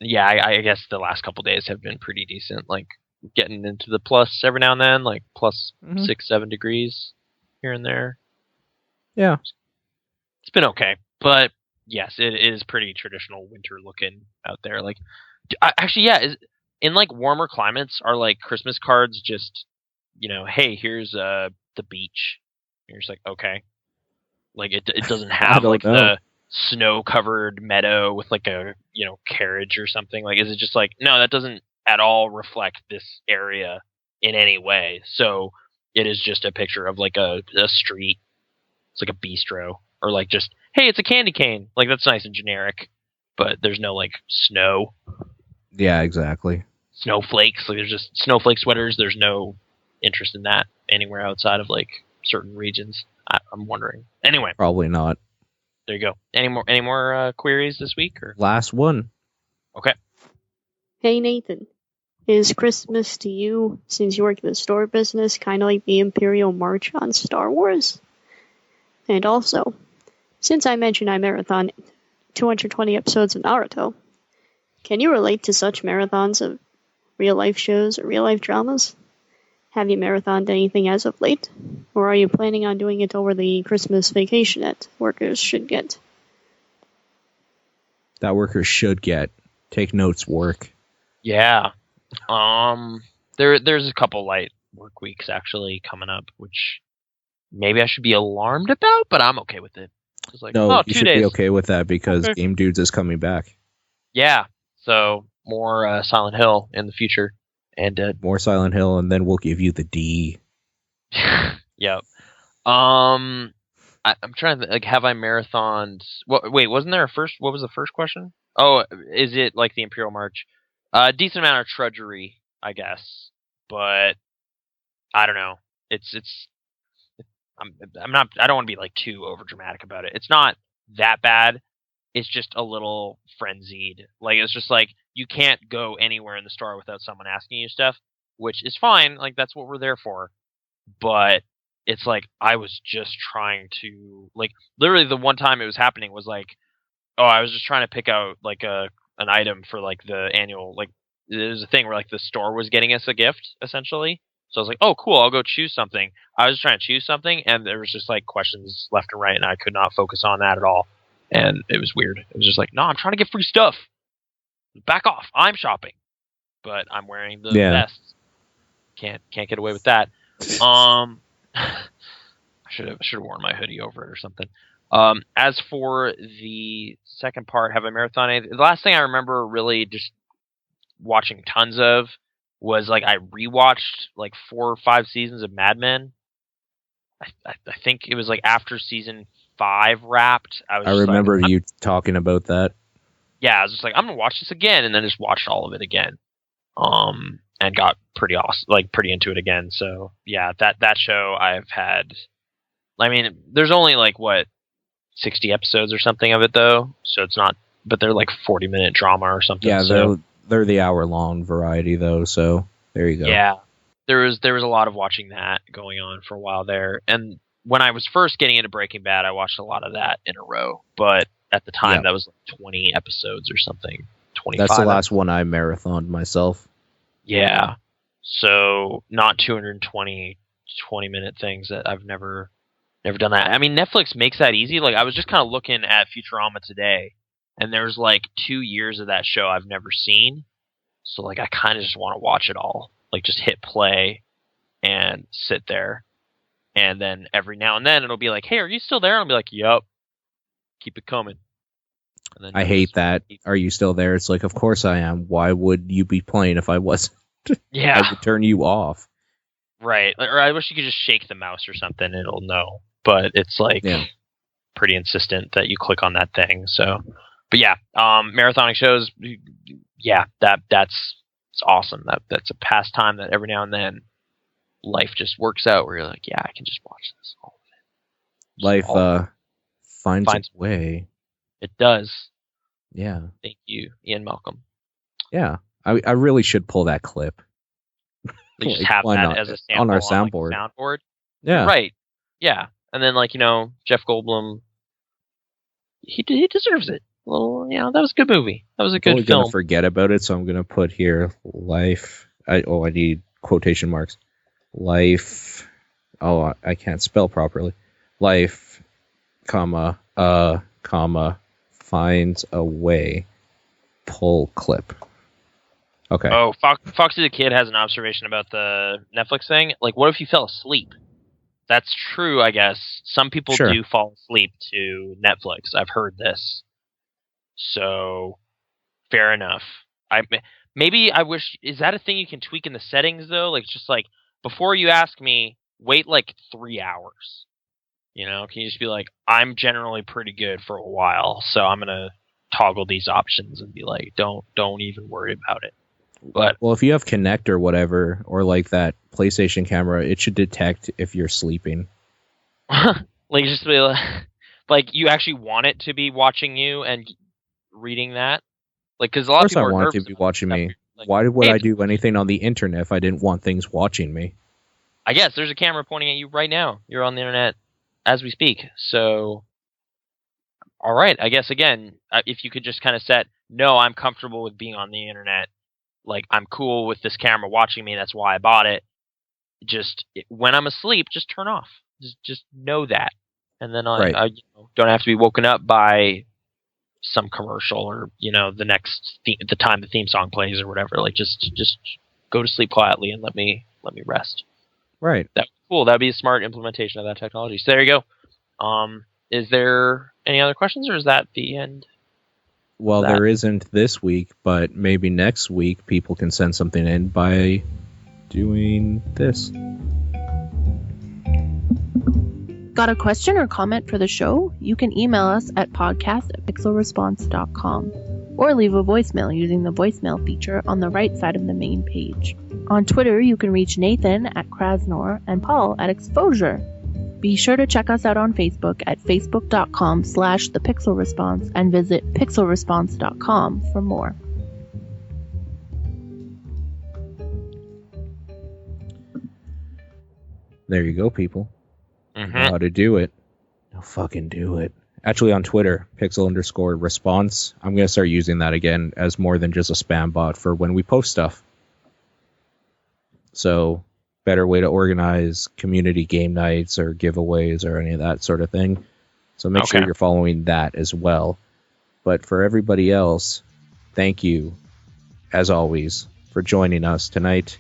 Yeah. I guess the last couple days have been pretty decent. Like getting into the plus every now and then, like plus 6-7 degrees here and there. Yeah. It's been okay, but yes, it is pretty traditional winter looking out there. Like, actually, yeah. In like warmer climates, are like Christmas cards just, hey, here's the beach. And you're just like, okay. Like it doesn't have like the snow covered meadow with like a carriage or something. Like, is it just like, no, that doesn't at all reflect this area in any way. So it is just a picture of like a street. It's like a bistro, or like just, hey, it's a candy cane. Like, that's nice and generic, but there's no like snow. Yeah, exactly. Snowflakes. Like, there's just snowflake sweaters. There's no interest in that anywhere outside of like certain regions. I'm wondering. Anyway, probably not. There you go. Any more queries this week? Or last one? Okay. Hey Nathan, is Christmas to you, since you work in the store business, kind of like the Imperial March on Star Wars? And also, since I mentioned I marathon 220 episodes of Naruto, can you relate to such marathons of real-life shows or real-life dramas? Have you marathoned anything as of late? Or are you planning on doing it over the Christmas vacation that workers should get? that workers should get. Take notes, work. Yeah. There's a couple light work weeks actually coming up, which maybe I should be alarmed about, but I'm okay with it. It's like, no, you 2 should days. be okay with that because Game Dudes is coming back. Yeah. So more Silent Hill in the future, and more Silent Hill, and then we'll give you the D. Yep. I'm trying to like, have I marathoned? Wait, wasn't there a first? What was the first question? Oh, is it like the Imperial March? Decent amount of trudgery, I guess, but I don't know. I'm not. I don't want to be like too over dramatic about it. It's not that bad. It's just a little frenzied. Like, it's just like you can't go anywhere in the store without someone asking you stuff, which is fine. Like, that's what we're there for. But it's like I was just trying to, like, literally the one time it was happening was like, oh, I was just trying to pick out like an item for like the annual, like, there's a thing where like the store was getting us a gift essentially. So I was like, oh, cool, I'll go choose something. I was trying to choose something, and there was just like questions left and right, and I could not focus on that at all. And it was weird. It was just like, no, I'm trying to get free stuff. Back off. I'm shopping, but I'm wearing the vest. Can't get away with that. I should have worn my hoodie over it or something. As for the second part, have I marathoned? The last thing I remember really just watching tons of was like I rewatched like 4 or 5 seasons of Mad Men. I think it was like after season 5 wrapped. I remember you talking about that. Yeah, I was just like, I'm gonna watch this again, and then just watched all of it again. And got pretty awesome, like pretty into it again. So yeah, that show I've had. I mean, there's only like 60 episodes or something of it though, so it's not. But they're like 40-minute drama or something. Yeah, they're the hour-long variety though. So there you go. Yeah, there was a lot of watching that going on for a while there, and when I was first getting into Breaking Bad, I watched a lot of that in a row. But at the time, that was like 20 episodes or something. 25. That's the last one I marathoned myself. Yeah. So not 220 20-minute things. That I've never done that. I mean, Netflix makes that easy. Like, I was just kind of looking at Futurama today, and there's like 2 years of that show I've never seen. So like, I kind of just want to watch it all. Like, just hit play and sit there. And then every now and then it'll be like, hey, are you still there? I'll be like, yup. Keep it coming. And then I hate that. Are you still there? It's like, of course I am. Why would you be playing if I wasn't? Yeah. I would turn you off. Right. Or I wish you could just shake the mouse or something and it'll know. But it's like pretty insistent that you click on that thing. So, but yeah, marathoning shows. Yeah, that's awesome. That's a pastime that every now and then life just works out where you're like, yeah, I can just watch this. All of it. Life finds its way. It does. Yeah. Thank you, Ian Malcolm. Yeah, I really should pull that clip. They just have that as a sample on our soundboard. Soundboard. Yeah. Right. Yeah. And then, like, Jeff Goldblum, he deserves it. Well, that was a good movie. That was a good film. I'm gonna forget about it, so I'm gonna put here life. I need quotation marks. Life. Oh, I can't spell properly. Life, comma, finds a way. Pull clip. Okay. Oh, Foxy the Kid has an observation about the Netflix thing. Like, what if you fell asleep? That's true, I guess. Some people do fall asleep to Netflix. I've heard this. So, fair enough. Maybe I wish... Is that a thing you can tweak in the settings, though? Like, just like, before you ask me, wait like 3 hours. Can you just be like, I'm generally pretty good for a while, so I'm going to toggle these options and be like, don't even worry about it. But well, if you have Kinect or whatever, or like that PlayStation camera, it should detect if you're sleeping. Like, just be like you actually want it to be watching you and reading that. Like, because a lot of people I want it to be watching me. Like, why would I do anything on the internet if I didn't want things watching me? I guess there's a camera pointing at you right now. You're on the internet as we speak. So, all right. I guess again, if you could just kind of set, no, I'm comfortable with being on the internet. Like, I'm cool with this camera watching me. That's why I bought it. Just when I'm asleep, just turn off. Just know that, and then I don't have to be woken up by some commercial or the time the theme song plays or whatever. Like just go to sleep quietly and let me rest. Right. That's cool. That'd be a smart implementation of that technology. So there you go. Is there any other questions, or is that the end? Well, there isn't this week, but maybe next week people can send something in by doing this. Got a question or comment for the show? You can email us at podcast@pixelresponse.com or leave a voicemail using the voicemail feature on the right side of the main page. On Twitter, you can reach Nathan at Krasnor and Paul at Exposure. Be sure to check us out on Facebook at facebook.com/thepixelresponse and visit pixelresponse.com for more. There you go, people. Mm-hmm. How to do it. Now fucking do it. Actually, on Twitter, pixel_response. I'm going to start using that again as more than just a spam bot for when we post stuff. So, better way to organize community game nights or giveaways or any of that sort of thing. So make sure you're following that as well. But for everybody else, thank you, as always, for joining us tonight.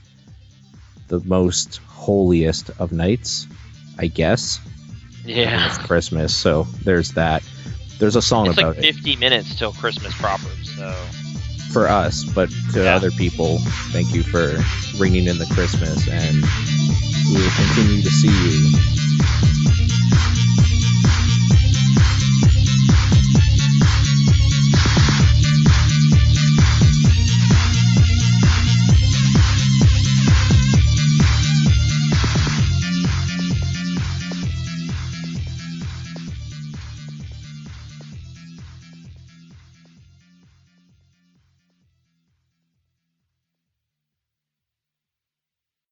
The most holiest of nights, I guess. Yeah. It's Christmas, so there's that. There's a song about it. It's like 50 minutes till Christmas proper, so... For us, but to other people, thank you for bringing in the Christmas, and we will continue to see you